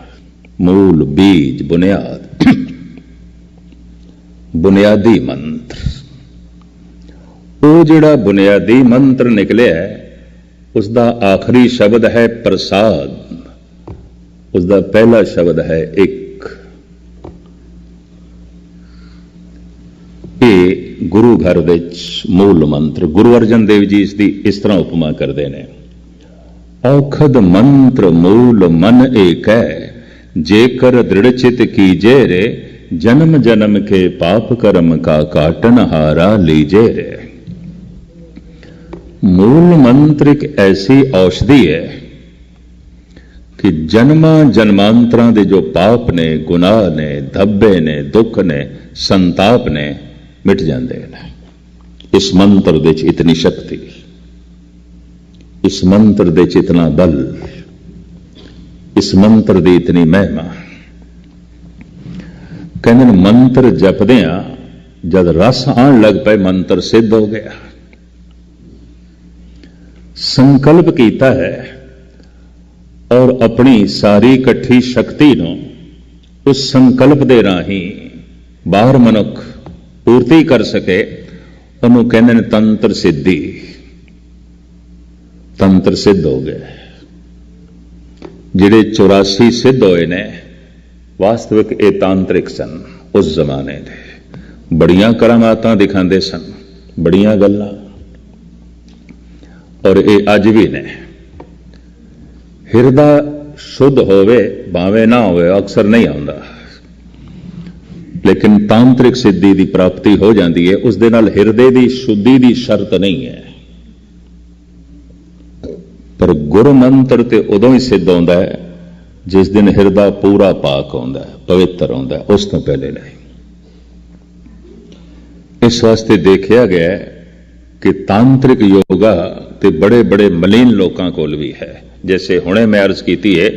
मूल बीज, बुनियाद, बुनियादी मंत्र। वो जिहड़ा बुनियादी मंत्र निकलिया उसका आखिरी शब्द है प्रसाद, उसका पहला शब्द है एक। ये गुरु घर विच मूल मंत्र। गुरु अर्जन देव जी इसकी इस तरह उपमा करते हैं, औखद मंत्र मूल मन एक है, जेकर दृढ़ चित कीजे रे, जन्म जन्म के पाप कर्म का काटन हारा लीजे रे। मूल मंत्र एक ऐसी औषधि है कि जन्मा जन्मांतरां दे जो पाप ने, गुनाह ने, धब्बे ने, दुख ने, संताप ने मिट जाते हैं। इस मंत्र दे इतनी शक्ति, इस मंत्र दे इतना बल, इस मंत्र दी इतनी महिमा। कहते मंत्र जपदियां जद रस आन लग पे मंत्र सिद्ध हो गया। संकल्प कीता है और अपनी सारी इकट्ठी शक्ति नूं उस संकल्प दे राही बाहर मनुख पूर्ति कर सके, उन्होंने कहते हैं तंत्र सिद्धि। तंत्र सिद्ध हो गए। जिहड़े 84 सिद्ध होए ने वास्तविक ये तांत्रिक सन उस जमाने दे। बड़ियां करामातां दिखाते सन, बड़ियां गल्लां, और ये अज भी ने। हिरदा शुद्ध होवे भावे ना होवे अक्सर नहीं आउंदा, लेकिन तांत्रिक सिद्धि की प्राप्ति हो जाती है। उस दे नाल हिरदे की शुद्धि की शर्त नहीं है, पर गुरु मंत्र ते उदों ही सिद्ध होंदा है जिस दिन हिरदा पूरा पाक होंदा है, पवित्र होंदा है, उस तो पहले नहीं। इस वास्ते देखा गया है कि तांत्रिक योगा ते बड़े बड़े मलीन लोगों को भी है। जैसे हुणे मैं अर्ज की है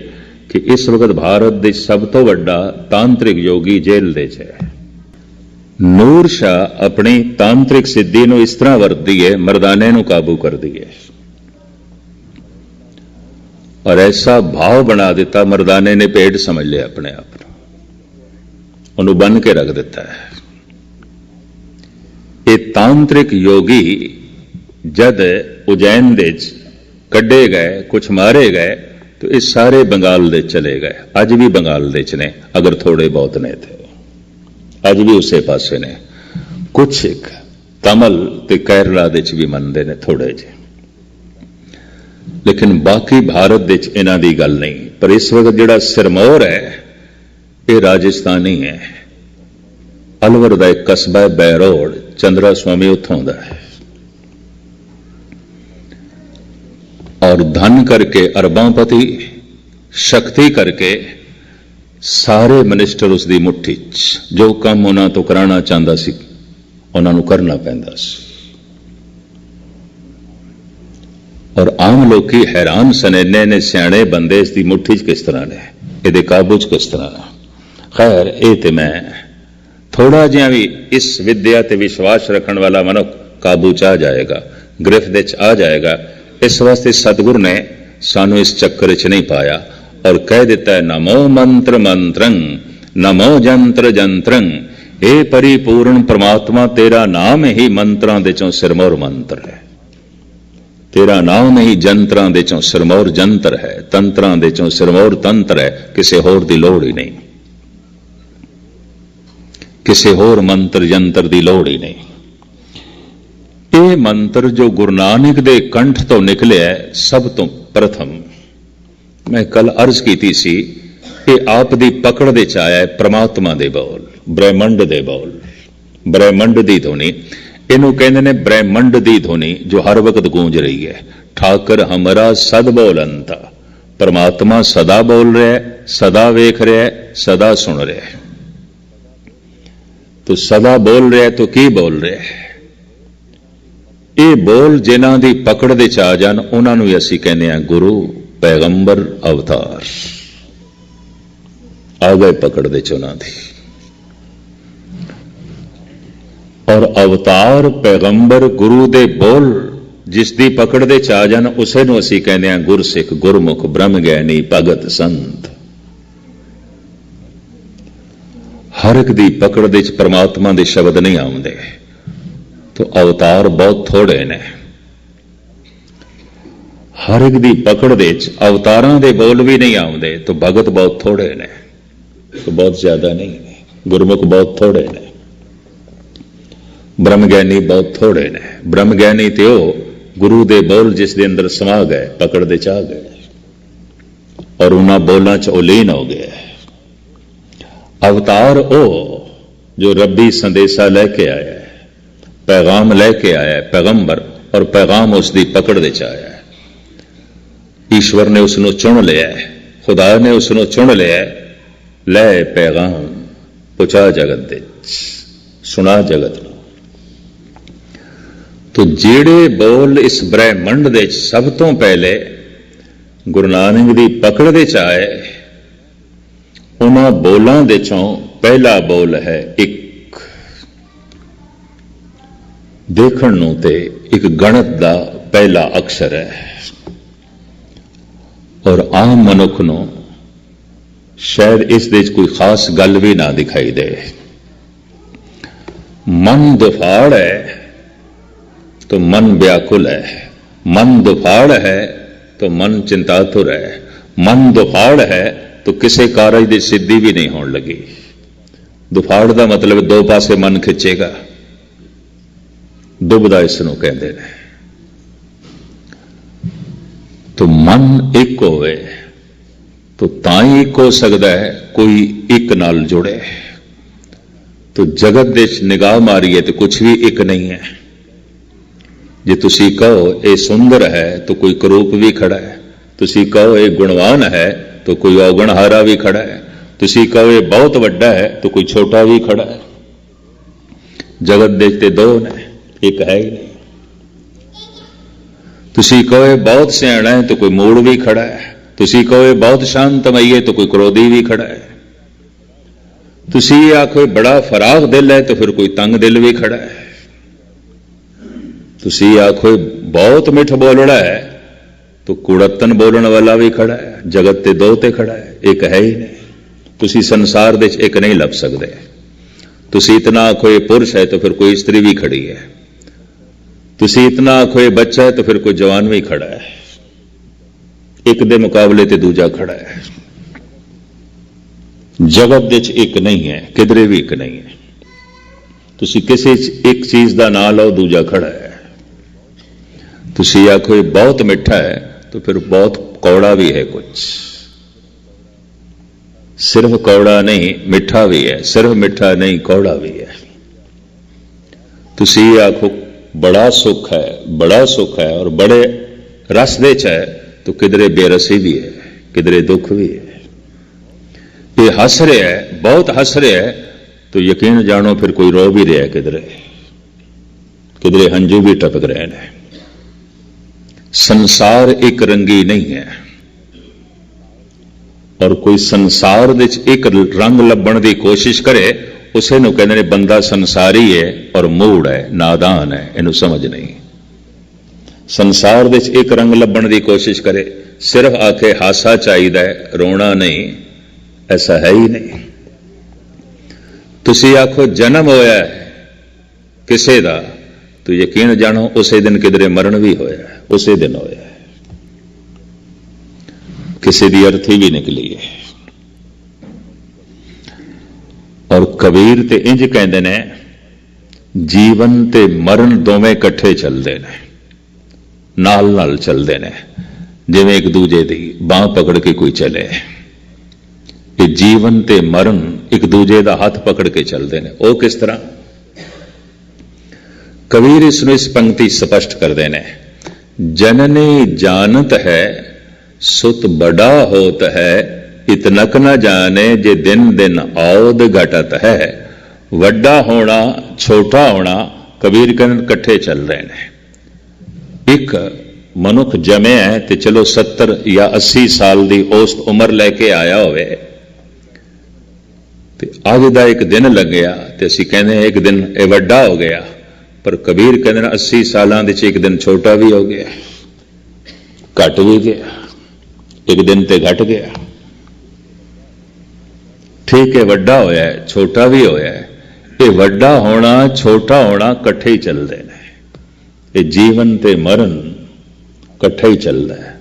कि इस वक्त भारत दे सब तो वड्डा तांत्रिक योगी जेल दे च है। नूर शाह अपनी तांत्रिक सिद्धि नूं इस तरह वरतदी है, मर्दाने नूं काबू कर दी है, और ऐसा भाव बना दिता, मर्दाने ने पेट समझ लिया अपने आप को, उन्होंने बन के रख दिता है। ये तांत्रिक योगी जद उज्जैन दे कड्डे गए, कुछ मारे गए, तो ये सारे बंगाल दे चले गए। अज भी बंगाल दे ने, अगर थोड़े बहुत ने थे, अज भी उसे पासे ने। कुछ एक तमिल ते केरला दे भी मनते ने थोड़े जे, लेकिन बाकी भारत दे इन्हां दी गल नहीं। पर इस वक्त जिहड़ा सिरमौर है ये राजस्थानी है। अलवर का एक कस्बा है बैरोड, चंद्रा स्वामी उत्थों दा है, और धन करके अरबांपति, शक्ति करके सारे मिनिस्टर उसकी मुट्ठी च। जो काम उन्हां तो कराना चाहता सी उन्हां नूं करना पैंदा सी, और आम लोग हैरान सनेने ने सियाणे बंदे इसकी मुट्ठी च किस तरह ने, ये काबू च किस तरह ने। खैर ये तो मैं थोड़ा जिहा भी इस विद्या ते विश्वास रखने वाला मनुख काबू च आ जाएगा, गिरफ्त विच आ जाएगा। इस वास्ते सतगुरु ने सानू इस चक्कर च नहीं पाया और कह दिता है नमो मंत्र मंत्रं नमो जंत्र जंत्रं। हे परिपूर्ण परमात्मा तेरा नाम ही मंत्रां दे चों सिरमौर मंत्र है, तेरा नाम ही जंत्रां दे चों सिरमौर जंत्र है, तंत्रां दे चों सिरमौर तंत्र है। किसी होर दी लोड़ ही नहीं, किसी होर मंत्र जंत्र दी लोड़ ही नहीं। ये मंत्र जो गुरु नानक दे कंठ तो निकले सब तो प्रथम, मैं कल अर्ज की सी, ये आप दी पकड़ दे च आया परमात्मा दे बोल, ब्रह्मंड दे बोल, ब्रह्मंड दी ध्वनि। इनू कहते ने ब्रह्मंड दी ध्वनि जो हर वक्त गूंज रही है। ठाकर हमरा सद बोलंता, परमात्मा सदा बोल रहा है, सदा वेख रहा है, सदा सुन रहा है। तो सदा बोल रहा है तो की बोल रहा है? ये बोल जिन्हां दी पकड़ दे च आ जान उन्हां नूं असीं कहने हैं गुरु, पैगंबर, अवतार। आ गए पकड़ दे च उन्हां दी। और अवतार पैगंबर गुरु दे बोल जिस दी पकड़ दे च आ जान उसे नूं असीं कहने हैं गुरसिख, गुरमुख, ब्रह्म ज्ञानी, भगत, संत। हर एक दी पकड़ दे च परमात्मा दे शब्द नहीं आउंदे तो अवतार बहुत थोड़े ने। हर एक दी पकड़ दे च अवतारां दे बोल भी नहीं आउंदे तो भगत बहुत थोड़े ने, तो बहुत ज्यादा नहीं ने। गुरमुख बहुत थोड़े ने, ब्रह्म ज्ञानी बहुत थोड़े ने। ब्रह्म ज्ञानी ते ओ गुरु दे बोल जिस दे अंदर समा गए, पकड़ दे च आ गए और उन्हां बोलां च ओ लीन हो गए। अवतार ओ जो रब्बी संदेशा लेके आया है, पैगाम लेके आया है, पैगंबर, और पैगाम उसकी पकड़ दे च आया है। ईश्वर ने उसनों चुन लिया है, खुदा ने उसनों चुन लिया है। ले पैगाम पहुंचा जगत दे, सुना जगत नूं। तो जेड़े बोल इस ब्रह्मंड दे सब तो पहले गुरु नानक दी पकड़ दे च आए, उन्हां बोलां दे चों पहला बोल है एक। देखण नूं ते एक गणत दा पहला अक्षर है और आम मनुख नूं शायद इस दे कोई खास गल भी ना दिखाई दे। मन दुफाड़ है तो मन व्याकुल है, मन दुफाड़ है तो मन चिंतातुर है, मन दुफाड़ है तो किसी कारज की सिद्धि भी नहीं होने लगी। दुफाड़ का मतलब दो पासे मन खिंचेगा, दुबदा इसनों कहते हैं। तो मन एक होवे तो ताई एक हो सकता है कोई एक नाल जुड़े। तो जगत दे निगाह मारीए तो कुछ भी एक नहीं है। जे तुसी कहो ये सुंदर है तो कोई करूप भी खड़ा है, तुसी कहो ये गुणवान है तो कोई अवगुणहारा भी खड़ा है, तुसी कहो ये बहुत बड़ा है तो कोई छोटा भी खड़ा है। जगत देखते दो ने, एक है ही नहीं। तुसी कहो ये बहुत सियाणा है तो कोई मूड़ भी खड़ा है, तुसी कहो ये बहुत शांतमई है तो कोई क्रोधी भी खड़ा है। तुसी ये आखो बड़ा फराग दिल है तो फिर कोई तंग दिल भी खड़ा है। तुसी आखो बहुत मिठ बोलना है तो कुड़तन बोलने वाला भी खड़ा है। जगत ते दो ते खड़ा है, एक है ही नहीं। तुसी संसार दे एक नहीं लभ सकते। तुसी इतना आखो ये पुरुष है तो फिर कोई स्त्री भी खड़ी है, तुसी इतना आखो ये बच्चा है तो फिर कोई जवान भी खड़ा है। एक दे मुकाबले ते दूजा खड़ा है। जगत दे एक नहीं है, किधरे भी एक नहीं है। तुसी किसी एक चीज का नाम लो, दूजा खड़ा है। तुसी आखो ये बहुत मिठा है तो फिर बहुत कौड़ा भी है। कुछ सिर्फ कौड़ा नहीं मिठा भी है, सिर्फ मिठा नहीं कौड़ा भी है। तुसी आखो बड़ा सुख है, बड़ा सुख है और बड़े रस दे च है तो किधरे बेरसी भी है, किधरे दुख भी है। ये हंस रहे है, बहुत हंस रहे है तो यकीन जानो फिर कोई रो भी रहा है, किधरे किधरे हंजू भी टपक रहे हैं। संसार एक रंगी नहीं है और कोई संसार दे एक रंग लभण की कोशिश करे उसे नूं कहंदे ने बंदा संसारी है और मूड़ है, नादान है, इनू समझ नहीं। संसार दे विच एक रंग लभण की कोशिश करे, सिर्फ आखे हासा चाहिए रोना नहीं, ऐसा है ही नहीं। तुसी आखो जन्म होया है किसे दा, तो यकीन जानो उसे दिन किधरे मरण भी होया है, उसे दिन होया है, किसी की अर्थी भी निकली है। और कबीर ते इंज कहते ने जीवन ते मरण दोवें इकट्ठे चलते हैं, नाल नाल चलते हैं, जिवें एक दूजे की बांह पकड़ के कोई चले। ये जीवन ते मरण एक दूजे का हाथ पकड़ के चलते हैं। वो किस तरह? कबीर इसमें इस पंक्ति स्पष्ट करते हैं, जननी जानत है सुत बड़ा होत है, इतनक न जाने जे दिन दिन औद घटत है। वड्डा होना छोटा होना कबीर कहन कट्ठे चल रहे हैं। एक मनुख जमे है तो चलो 70 या 80 साल की औसत उम्र लैके आया होवे, अज का एक दिन लग्या तो असी कहने एक दिन ये वड्डा हो गया, पर कबीर कहते 80 सालों के एक दिन छोटा भी हो गया, घट भी गया, एक दिन ते घट गया। ठीक है, वड्डा होया है, छोटा भी होया है। ये वड्डा होना छोटा होना कट्ठे ही चलते हैं। ये जीवन ते मरण कट्ठे ही चलता है।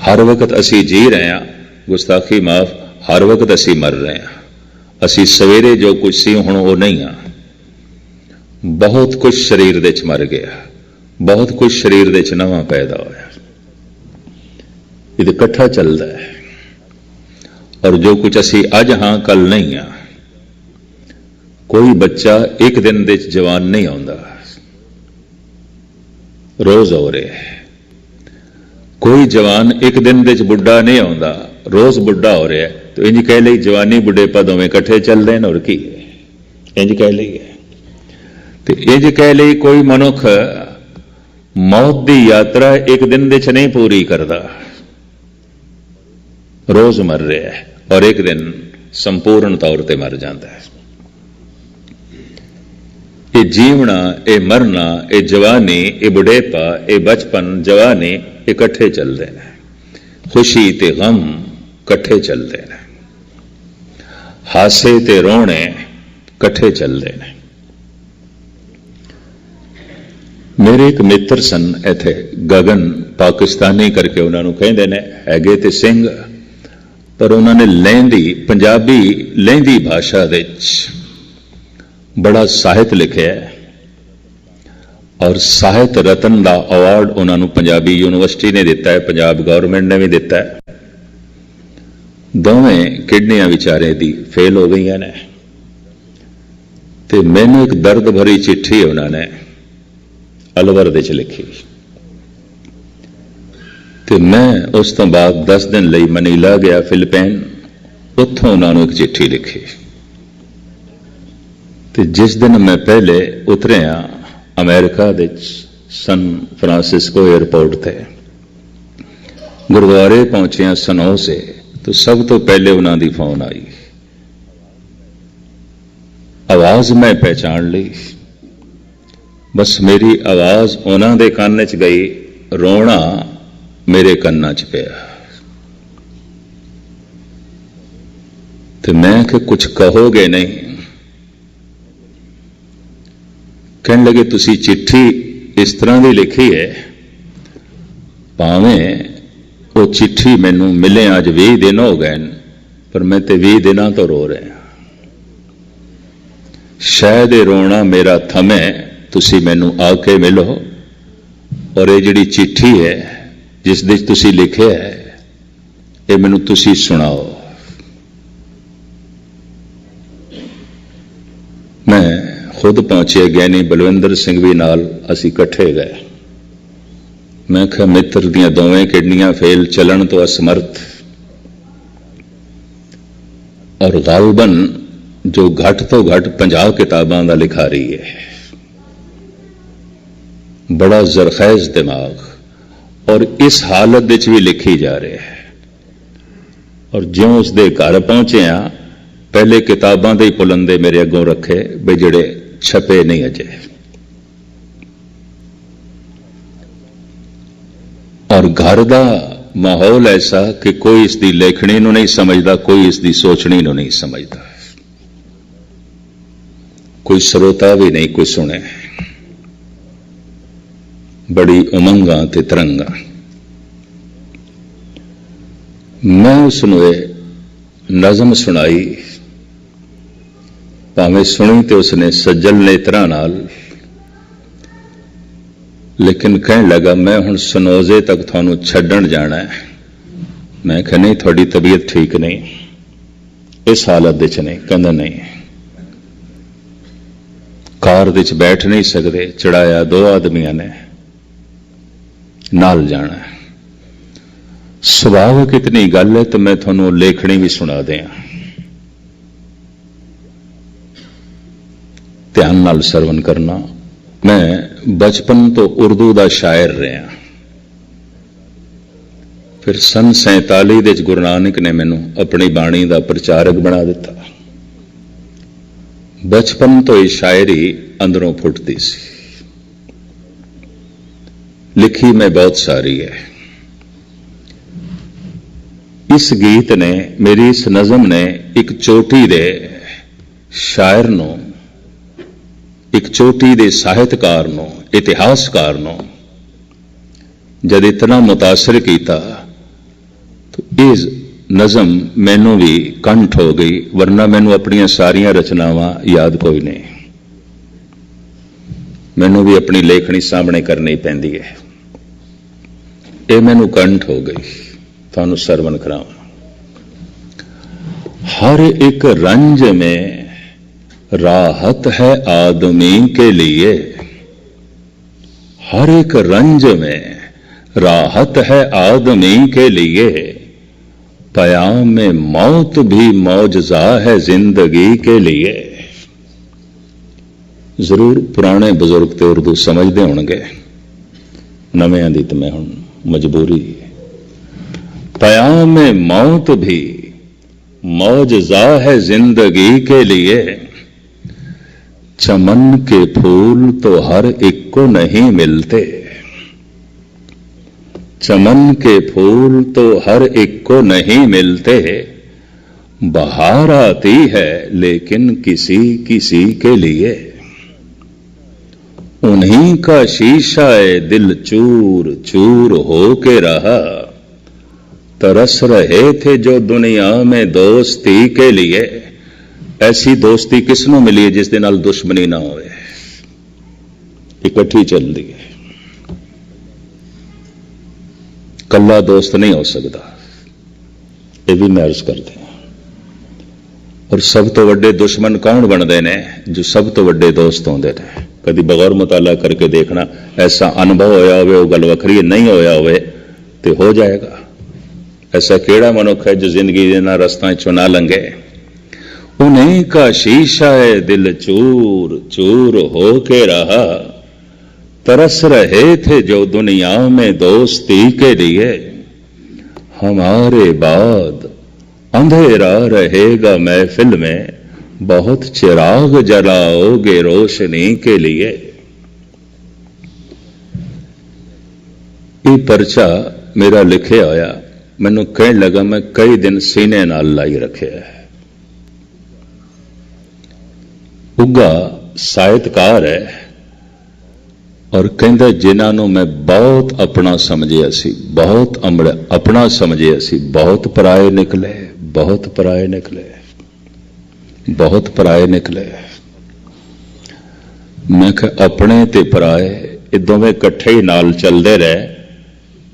हर वक्त असी जी रहे हैं, गुस्ताखी माफ, हर वक्त असी मर रहे हैं। असी सवेरे जो कुछ सी हुण वो नहीं हाँ। बहुत कुछ शरीर दे मर गया, बहुत कुछ शरीर दे नवा पैदा होया। ये कट्ठा चलता है। और जो कुछ असी अज हाँ कल नहीं हाँ। कोई बच्चा एक दिन दे जवान नहीं आउंदा, रोज हो रहे है। कोई जवान एक दिन दे बुढ़ा नहीं आउंदा, रोज बुढ़ा हो रहा है। तो इंज कह ली जवानी बुढ़ेपा दोवें कट्ठे चल रहे हैं। और की इंज कह ली है। तो इंज कह ली कोई मनुख मौत की यात्रा एक दिन दे नहीं पूरी करता, रोज मर रहा है और एक दिन संपूर्ण तौर पर मर जाता है। ये जीवना, ये मरना, ये जवानी, ये बुढ़ेपा, ये बचपन, जवानी इकट्ठे चलते हैं। खुशी ते गम कट्ठे चलते हैं। हासे ते रोने कट्ठे चलते हैं। मेरे एक मित्र सन इथे गगन, पाकिस्तानी करके उन्होंने कहते हैं, हैगे ते सिंह, पर उन्होंने लहंदी पंजाबी लहंदी भाषा दे बड़ा साहित्य लिखे है। और साहित्य रतन का अवार्ड उन्होंने पंजाबी यूनिवर्सिटी ने दिता है, पंजाब गवर्नमेंट ने भी दिता है। दोवें किडनियां विचारे दी फेल हो गई ने। तो मैनू एक दर्द भरी चिट्ठी उन्होंने अलवर दे लिखी। तो मैं उस तो बाद 10 दिन लई मनीला गया फिलिपीन, उत्थों उन्होंने एक चिट्ठी लिखी। तो जिस दिन मैं पहले उतरिया अमेरिका दे सन फ्रांसिस्को एयरपोर्ट थे, गुरुद्वारे पहुंचे सनौ से, तो सब तो पहले उन्होंने फोन आई। आवाज मैं पहचान ली, बस मेरी आवाज उन्होंने कान च गई, रोना मेरे कन्ना च पिया। तो मैं कि कुछ कहोगे नहीं? कहने लगे तुसी चिट्ठी इस तरह की लिखी है, भावें वो चिट्ठी मैनू मिले अज 20 दिन हो गए, पर मैं तो 20 दिनों तो रो रहा। शायद ये रोना मेरा थमे, तुसी मैनू आके मिलो। और ये जिहड़ी चिट्ठी है जिस दे तुसी लिखे है, ये मैनू तुसी सुनाओ। मैं खुद पहुंचे, ज्ञानी बलविंदर सिंह भी नाल, असी इकट्ठे गए। मैं कहा मित्र दियां दोवें किडनियां फेल, चलन तो असमर्थ, और गालबन जो घट तो घट 50 किताबां दा लिखारी है। बड़ा जरखेज दिमाग, और इस हालत विच भी लिखी जा रही है। और ज्यों उसके घर पहुंचे हाँ, पहले किताबां दे ही पुलंदे मेरे अगों रखे बे जिहड़े छपे नहीं अजे। और घर का माहौल ऐसा कि कोई इसकी लेखनी नूं नहीं समझदा, कोई इसकी सोचनी नूं नहीं समझदा, कोई श्रोता भी नहीं कोई सुने। बड़ी उमंगा ते तरंगा। मैं उसनूं नज़म सुनाई, भावें सुनी तो उसने सज्जल नेत्रां नाल, लेकिन कहन लगा मैं हुण सनोजे तक थानू छड्डण जाना है। मैं कहा नहीं, थोड़ी तबीयत ठीक नहीं, इस हालत विच नहीं। कहंदा नहीं, कार विच बैठ नहीं सकते, चढ़ाया 2 आदमियों ने, नाल जाना है। सुभाविक इतनी गल है तो मैं थानू लेखनी भी सुना दियां, ध्यान नाल सरवण करना। मैं बचपन तो उर्दू का शायर रहा, फिर सन 47 गुरु नानक ने मैनू अपनी बाणी का प्रचारक बना दिता। बचपन तो ये शायरी अंदरों फुटती सी, लिखी मैं बहुत सारी है। इस गीत ने, मेरी इस नज़म ने एक चोटी दे शायर नूं, एक चोटी दे साहित्यकार नूं, इतिहासकार नूं जद इतना मुतासर किया तो इस नज़म मैनू भी कंठ हो गई, वरना मैनू अपनी सारियां रचनावां याद कोई नहीं। मैनू भी अपनी लेखनी सामने करनी पैंदी है, ये मैनू कंठ हो गई, थानू सरवण करावां। हर एक रंज में राहत है आदमी के लिए, हर एक रंज में राहत है आदमी के लिए, पयाम में मौत भी मौजज़ा है जिंदगी के लिए। जरूर पुराने बुजुर्ग तो उर्दू समझते होंगे, नवियां दी तो मैं हुण मजबूरी। पयाम में मौत भी मौजज़ा है जिंदगी के लिए, चमन के फूल तो हर एक को नहीं मिलते, चमन के फूल तो हर एक को नहीं मिलते, बहार आती है लेकिन किसी किसी के लिए, उन्हीं का शीशा दिल चूर चूर हो के रहा, तरस रहे थे जो दुनिया में दोस्ती के लिए। ऐसी दोस्ती किसनों मिली है जिस दे नाल दुश्मनी ना होवे, इकट्ठी चल रही है। कल्ला दोस्त नहीं हो सकता, ये भी मैं अर्ज करते हैं। और सब तो वड्डे दुश्मन कौन बनते हैं? जो सब तो वड्डे दोस्त होंदे ने। कभी बगैर मुताला करके देखना, ऐसा अनुभव होया होवे, वो गल वखरी, नहीं होया होवे तो हो जाएगा। ऐसा केड़ा मनुख है जो जिंदगी दे ना रस्ता चो ना लंघे। उन्हीं का शीशा है दिल चूर चूर हो के रहा, तरस रहे थे जो दुनिया में दोस्ती के लिए, हमारे बाद अंधेरा रहेगा महफिल में, बहुत चिराग जलाओगे रोशनी के लिए। ये पर्चा मेरा लिखे आया, मैनू कहने लगा मैं कई दिन सीने नाल लाई रखे है। उगा साहित्यकार है और कहता जिन्होंने मैं बहुत अपना समझिया सी, बहुत अपना समझिया सी, बहुत पराए निकले, बहुत पराए निकले, बहुत पराए निकले। मैं कहा अपने ते पराए ये दोवें कट्ठे ही नाल चलते रहे,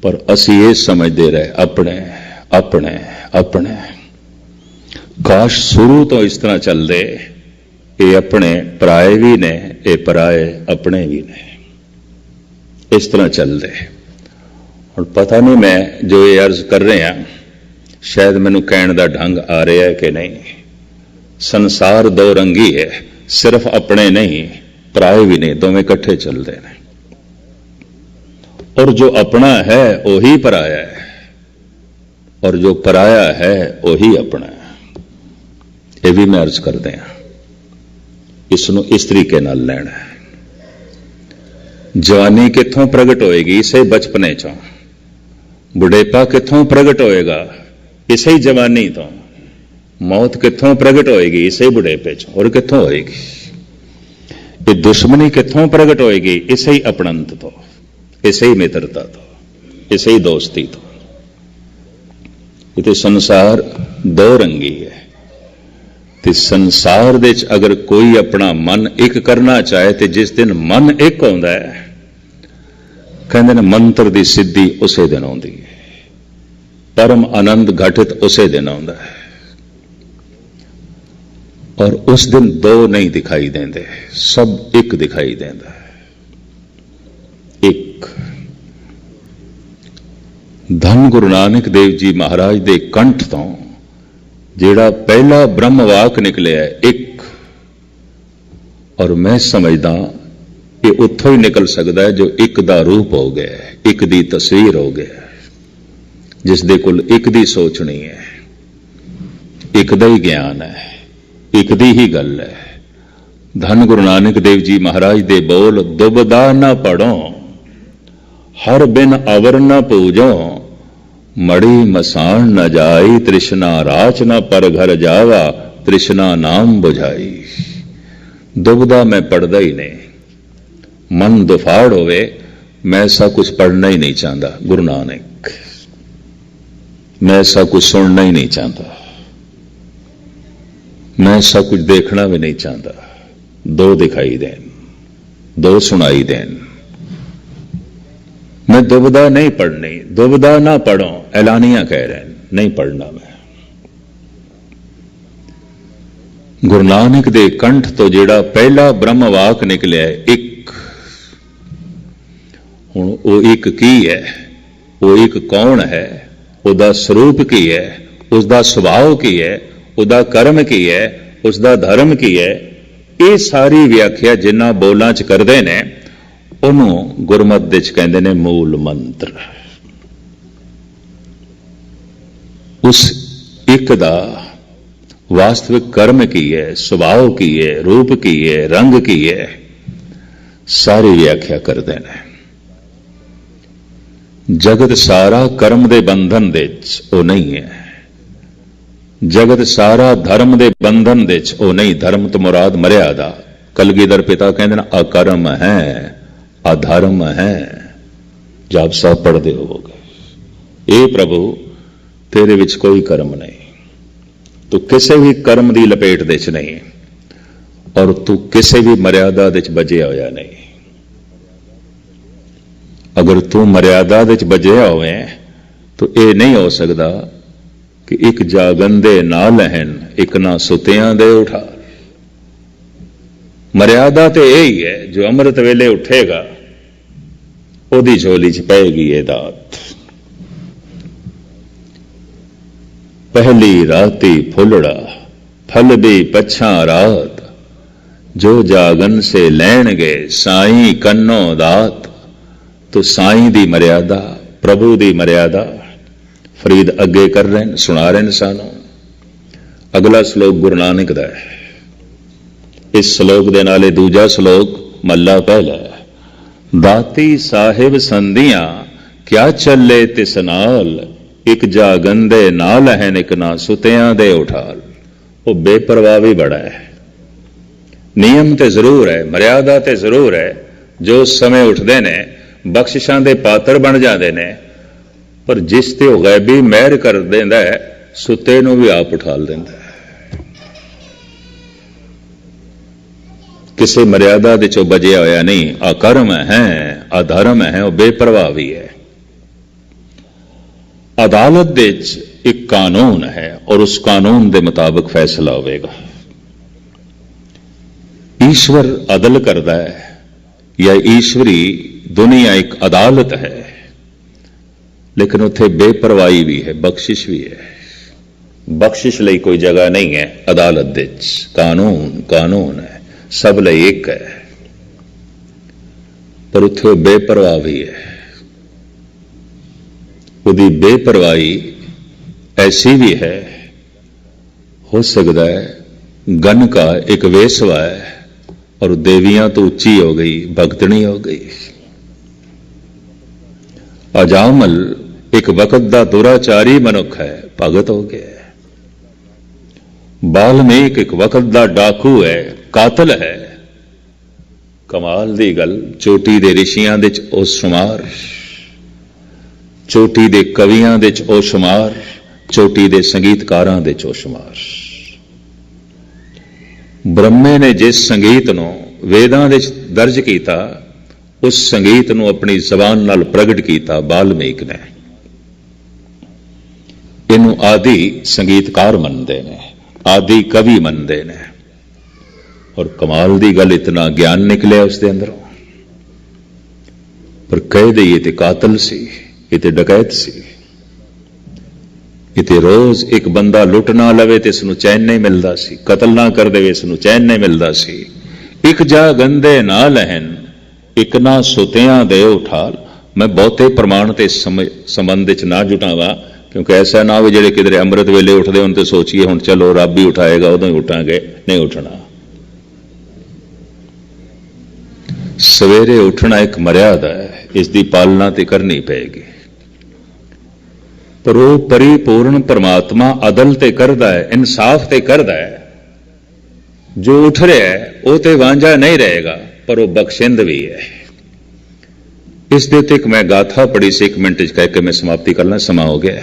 पर असी ये समझते रहे अपने अपने अपने। काश शुरू तो इस तरह चलते, ये अपने पराए भी ने, ये पराए अपने भी ने, इस तरह चलते। और पता नहीं मैं जो ये अर्ज कर रहे हैं शायद मैनू कहने का ढंग आ रहा है कि नहीं। संसार दो रंगी है, सिर्फ अपने नहीं पराए भी नहीं, दोवें इकट्ठे चलते हैं। और जो अपना है वही पराया है, और जो पराया है वही अपना है। ये भी मैं अर्ज करते हैं, इसनों इस तरीके नाल लेना है। जवानी कित्थों प्रगट होएगी? इसे बचपने चों। बुढ़ेपा कित्थों प्रगट होएगा? इसे ही जवानी तो। मौत कित्थों प्रगट होएगी? इसे ही बुढ़ेपे च। और कित्थों होएगी? ये दुश्मनी कित्थों प्रगट होएगी? इसे ही अपणंत तो, इसे ही मित्रता तो, इसे ही दोस्ती तो। ये तो संसार दो रंगी है। ते संसार दे च अगर कोई अपना मन एक करना चाहे तो जिस दिन मन एक होंदा है, कहते ने मंत्र की सिद्धि उसे दिन आउंदी है, परम आनंद घटित उसे दिन आउंदा है। और उस दिन दो नहीं दिखाई देंदे, सब एक दिखाई देंदा है। एक धन गुरु नानक देव जी महाराज दे कंठ तो जेड़ा पहला ब्रह्मवाक निकलिया एक, और मैं समझदा ये उत्थों ही निकल सकता है जो एक दा रूप हो गया, एक दी तस्वीर हो गया, जिस दे कोल एक दी सोचनी है, एक दा ही ज्ञान है, एक दी ही गल है। धन गुरु नानक देव जी महाराज दे बोल, दुबदा ना पढ़ो हर बिन अवर न पूजो, मड़ी मसान न जाई तृष्णा राच न पर घर जावा, तृष्णा नाम बुझाई। दुबदा मैं पढ़दा ही नहीं, मन दुफाड़ होवे, मैं ऐसा कुछ पढ़ना ही नहीं चाहता। गुरु नानक, मैं ऐसा कुछ सुनना ही नहीं चाहता, मैं ऐसा कुछ देखना भी नहीं चाहता। दो दिखाई देन, दो सुनाई देन। मैं दुबदा नहीं पढ़नी, दुबदा ना पढ़ो, ऐलानिया कह रहे हैं, नहीं पढ़ना मैं। गुरु नानक दे कंठ तो जेड़ा पहला ब्रह्मवाक निकलिया एक, हुण वो एक की है, वो एक कौन है, उसदा स्वरूप की है, उसदा स्वभाव की है, उसदा कर्म की है, उसदा धर्म की है, ये सारी व्याख्या जिन्ना बोलां च करदे ने उन्होंने गुरमत दे च कहंदे ने मूल मंत्र। उस एक दा वास्तविक कर्म की है, स्वभाव की है, रूप की है, रंग की है, सारी व्याख्या करते हैं। जगत सारा कर्म दे बंधन दे वो नहीं है, जगत सारा धर्म दे बंधन दे वो नहीं। धर्म तो मुराद मर्यादा। कलगीधर पिता कहते हैं अकर्म है, अधर्म है। जाप साहब पढ़ते होगे, ए प्रभु तेरे विच कोई कर्म नहीं, तू किसी भी कर्म की लपेट दे च नहीं, और तू किसी भी मर्यादा दे च बजिया होया नहीं। अगर तू मर्यादा दे च बजिया होवे तो यह नहीं हो सकता कि एक जागंदे ना लहन, एक ना सुतियां दे उठा। मर्यादा तो यही है, जो अमृत वेले उठेगा ओदी झोली च पेगी ये दात। पहली राती फुलड़ा फल भी पछा रात, जो जागन से लैन गए साईं कन्नो दात। तो साईं दी मर्यादा, प्रभु दी मर्यादा फरीद अगे कर रहे हैं, सुना रहे हैं सानू। अगला श्लोक गुरु नानक दा है। इस श्लोक दे नाले दूजा श्लोक मल्ला पहला है। दाती साहिब संधियां क्या चले तिस नाल, एक जागंदे ना लहन एक ना सुतियां दे उठाल। वो बेपरवाह भी बड़ा है। नियम ते जरूर है, मर्यादा ते जरूर है। जो उस समय उठते ने बख्शिशां दे पात्र बन जाते ने, पर जिस ते गैबी मेहर कर देंदा है, सुते नूं भी आप उठाल देंदा है। किसी मर्यादा दे चो बजिया होया नहीं। अकर्म है, अधर्म है, वो बेपरवाह भी है। अदालत दे एक कानून है और उस कानून के मुताबिक फैसला होगा। ईश्वर अदल करता है या ईश्वरी दुनिया एक अदालत है, लेकिन उत्थे बेपरवाही भी है, बख्शिश भी है। बख्शिश लई कोई जगह नहीं है अदालत दे। कानून कानून है, सब लई एक है, पर उत्थे बेपरवाह भी है। उसकी बेपरवाही ऐसी भी है, हो सकता है गन का एक वेसवा है और देवियां तो ऊंची हो गई, भक्तनी हो गई। अजामल एक वक्त दा दुराचारी मनुख है, भगत हो गया। बाल्मीक एक वक्त दा डाकू है, कातल है। कमाल दी गल, चोटी दे ऋषियां दे च ओ शुमार, चोटी दे कवियां दे च ओ शुमार, चोटी दे संगीतकारां दे च ओ शुमार। ब्रह्मे ने जिस संगीत नूं वेदां दे च दर्ज कीता, उस संगीत नूं अपनी जबान नाल प्रगट कीता बाल्मीक ने। इनू आदि संगीतकार मनते ने, आदि कवि मनते ने। और कमाल दी गल, इतना ज्ञान निकलिया उसके अंदरों। पर कह दईए ते कातल सी, ये डकैत सी। इते रोज एक बंदा लुट ना लवे तो इसनूं चैन नहीं मिलता सी, कतल ना कर दे इसनूं चैन नहीं मिलता सी। एक जा गंदे ना लहन, एक ना सुतियां दे उठाल। मैं बहुते प्रमाण ते संबंध च ना जुटावा, क्योंकि ऐसा ना हो जेडे किधरे अमृत वेले उठते हों तो सोचिए हुण चलो रब ही उठाएगा, उदों ही उठांगे, नहीं उठना। सवेरे उठना एक मर्यादा है, इसकी पालना तो करनी पेगी। पर वो परिपूर्ण परमात्मा अदल ते करदा है, इंसाफ ते करदा है। जो उठ रहा है वो तो वांझा नहीं रहेगा, पर वो बख्शिंद भी है। इस दे उत्ते एक मैं गाथा पढ़ी सी, 1 मिनट कह के मैं समाप्ति करना, समा हो गया।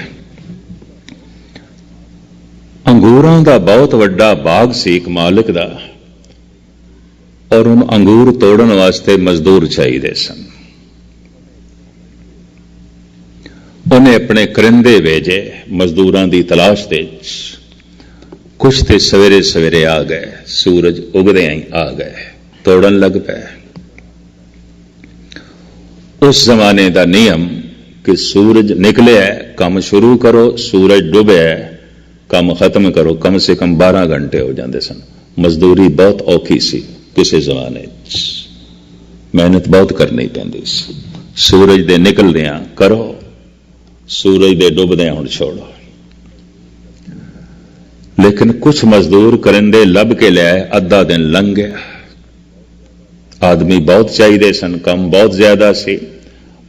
अंगूरां दा बहुत वड्डा बाग सी एक मालिक दा, और उन अंगूर तोड़न वास्ते मजदूर चाहिए सन। उन्हें अपने करिंदे भेजे मजदूरां दी तलाश दे। कुछ ते सवेरे सवेरे आ गए, सूरज उगदे ही आ गए, तोड़न लग पे। उस जमाने का नियम कि सूरज निकले है काम शुरू करो, सूरज डुबे है काम खत्म करो, कम से कम 12 घंटे हो जाते सन। मजदूरी बहुत औखी सी किसी जमाने, मेहनत बहुत करनी पैंदी सी। सूरज दे निकलदियां करो, सूरज दे डुबदियां हुण छोड़ो। लेकिन कुछ मजदूर करिंदे लभ के लियाए, अद्धा दिन लंघ गया। आदमी बहुत चाहिए सन, काम बहुत ज्यादा सी,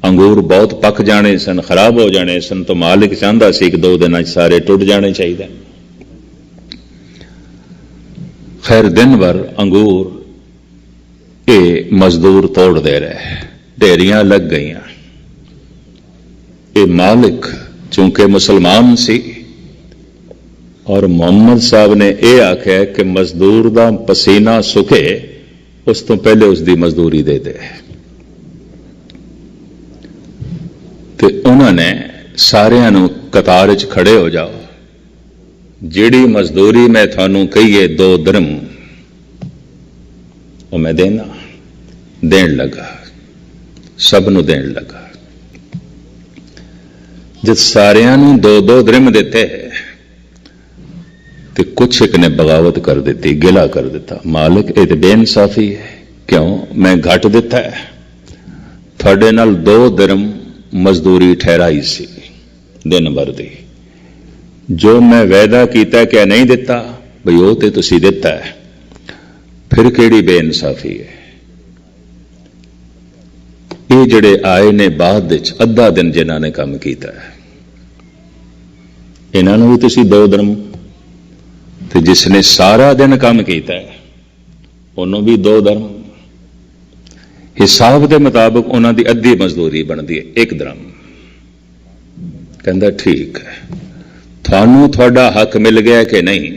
अंगूर बहुत पक जाने सन, खराब हो जाने सन, तो मालिक चाहता सी 1-2 दिन सारे टुट जाने चाहिए। खैर दिन भर अंगूर ये मजदूर तोड़ दे रहे, ढेरियां लग गई। ये मालिक चूंकि मुसलमान सी, और मोहम्मद साहब ने यह आख्या कि मजदूर दा पसीना सुखे उस तो पहले उसकी मजदूरी दे दे। तो उन्होंने सारियां नूं कतार च खड़े हो जाओ, जिहड़ी मजदूरी मैं थानू कहीए 2 दिरहम वो मैं देना। देन लगा, सब नूं देन लगा। जब सारियां नूं 2-2 दिरहम दिते तो कुछ एक ने बगावत कर दी, गिला कर दिता। मालिक ये तो बेइंसाफी है, क्यों मैं घट दिता है? थोड़े नाल 2 दिरहम मजदूरी ठहराई सी दिन भर दी, जो मैं वायदा किया क्या नहीं दिता बई वो तो तुसी दिता है, फिर केड़ी बेइंसाफी है? ये जड़े आए ने बाद अद्धा दिन जिन्हों ने काम किया है, इन्हों भी तुसी 2 दिरहम, तो जिसने सारा दिन काम किया है उन्होंने भी 2 दिरहम। हिसाब के मुताबिक उन्होंने अद्धी मजदूरी बनती है 1 दिरहम। कहता ठीक है, थानू थोड़ा हक मिल गया कि नहीं?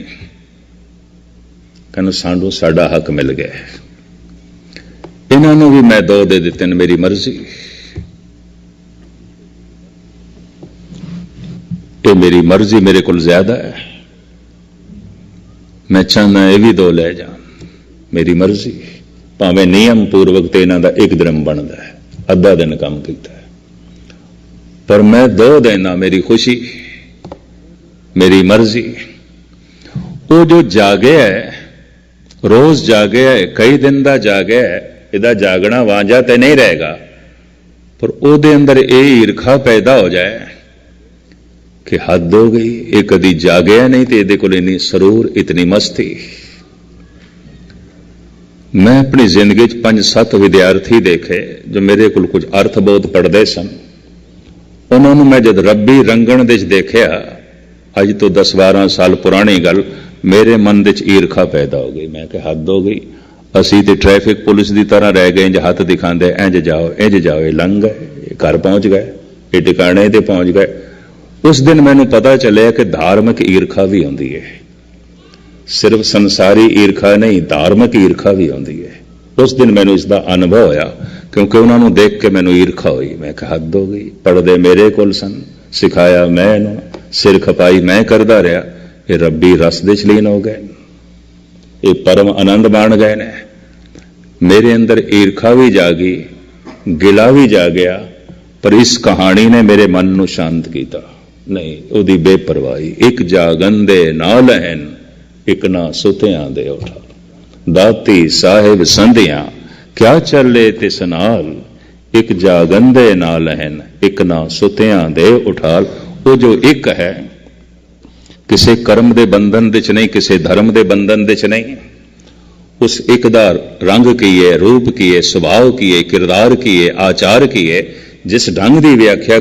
कहना सानू साडा हक मिल गया। इन्होंने भी मैं 2 दे दिते ने, मेरी मर्जी। ये मेरी मर्जी, मेरे को ज्यादा है, मैं चाहना ये भी 2 ले जा, मेरी मर्जी। भावें नियम पूर्वक तो इन्हों का 1 दिरहम बनता है, अद्धा दिन काम किया है, पर मैं 2 देना, मेरी खुशी, मेरी मर्जी। वो जो जागे है, रोज जागे है, कई दिन का जागे है, इहदा जागना वांझा तो नहीं रहेगा, पर ਉਹਦੇ अंदर ये ईर्खा पैदा हो जाए कि हद हो गई, ये कदी जागया नहीं तो ये कोल इन्नी सरूर, इतनी मस्ती। मैं अपनी जिंदगी 5-7 विद्यार्थी देखे जो मेरे को कुछ अर्थबोध पढ़ते सन, ਉਹਨਾਂ ਨੂੰ ਮੈਂ ਜਦ ਰੱਬੀ ਰੰਗਣ ਦੇ 'ਚ ਦੇਖਿਆ, ਅੱਜ ਤੋਂ 10-12 ਸਾਲ ਪੁਰਾਣੀ ਗੱਲ, ਮੇਰੇ ਮਨ ਦੇ 'ਚ ਈਰਖਾ ਪੈਦਾ ਹੋ ਗਈ। ਮੈਂ ਕਿਹਾ ਹੱਦ ਹੋ ਗਈ, ਅਸੀਂ ਤੇ ਟ੍ਰੈਫਿਕ ਪੁਲਿਸ ਦੀ ਤਰ੍ਹਾਂ ਰਹਿ ਗਏ, ਇੰਜ ਹੱਥ ਦਿਖਾਉਂਦੇ, ਇੰਜ ਜਾਓ, ਇਹ ਲੰਘ ਗਏ, ਇਹ ਘਰ ਪਹੁੰਚ ਗਏ, ਇਹ ਟਿਕਾਣੇ ਤੇ ਪਹੁੰਚ ਗਏ। ਉਸ ਦਿਨ ਮੈਨੂੰ ਪਤਾ ਚੱਲਿਆ ਕਿ ਧਾਰਮਿਕ ਈਰਖਾ ਵੀ ਹੁੰਦੀ ਹੈ, ਸਿਰਫ ਸੰਸਾਰੀ ਈਰਖਾ ਨਹੀਂ, ਧਾਰਮਿਕ ਈਰਖਾ ਵੀ ਹੁੰਦੀ ਹੈ। ਉਸ ਦਿਨ ਮੈਨੂੰ ਇਸ ਦਾ ਅਨੁਭਵ ਹੋਇਆ, ਕਿਉਂਕਿ ਉਹਨਾਂ ਨੂੰ ਦੇਖ ਕੇ ਮੈਨੂੰ ਈਰਖਾ ਹੋਈ। ਮੈਂ ਕਿਹਾ ਹੱਦ ਹੋ ਗਈ, ਪੜ੍ਹਦੇ ਮੇਰੇ ਕੋਲ ਸਨ, ਸਿਖਾਇਆ ਮੈਂ ਇਹਨੂੰ, ਸਿਰ ਖਪਾਈ ਮੈਂ ਕਰਦਾ ਰਿਹਾ, ਇਹ ਰੱਬੀ ਰਸ ਦੇ 'ਚ ਲੀਨ ਹੋ ਗਏ, ਇਹ ਪਰਮ ਆਨੰਦ ਮਾਣ ਗਏ ਨੇ। ਮੇਰੇ ਅੰਦਰ ਈਰਖਾ ਵੀ ਜਾਗੀ, ਗਿਲਾ ਵੀ ਜਾਗਿਆ, ਪਰ ਇਸ ਕਹਾਣੀ ਨੇ ਮੇਰੇ ਮਨ ਨੂੰ ਸ਼ਾਂਤ ਕੀਤਾ। ਨਹੀਂ, ਉਹਦੀ ਬੇਪਰਵਾਹੀ, ਇੱਕ ਜਾਗਨ ਦੇ ਨਾਲ ਹਨ, ਇੱਕ ਨਾ ਸੁਤਿਆਂ ਦੇ ਉਠਾ, ਦਾਤੀ ਸਾਹਿਬ ਸੰਧਿਆਂ ਕਿਆ ਚੱਲੇ ਤਿਸ ਨਾਲ, ਇੱਕ ਜਾਗਨ ਦੇ ਨਾਲ ਹਨ, ਇੱਕ ਨਾ ਸੁਤਿਆਂ ਦੇ ਉਠਾਲ। ਉਹ ਜੋ ਇੱਕ ਹੈ, ਕਿਸੇ ਕਰਮ ਦੇ ਬੰਧਨ ਦੇ 'ਚ ਨਹੀਂ, ਕਿਸੇ ਧਰਮ ਦੇ ਬੰਧਨ ਦੇ 'ਚ ਨਹੀਂ। ਉਸ ਇੱਕ ਦਾ ਰੰਗ ਕੀ ਹੈ, ਰੂਪ ਕੀ ਹੈ, ਸੁਭਾਅ ਕੀ ਹੈ, ਕਿਰਦਾਰ ਕੀ ਹੈ, ਆਚਾਰ ਕੀ ਹੈ, ਜਿਸ ਢੰਗ ਦੀ ਵਿਆਖਿਆ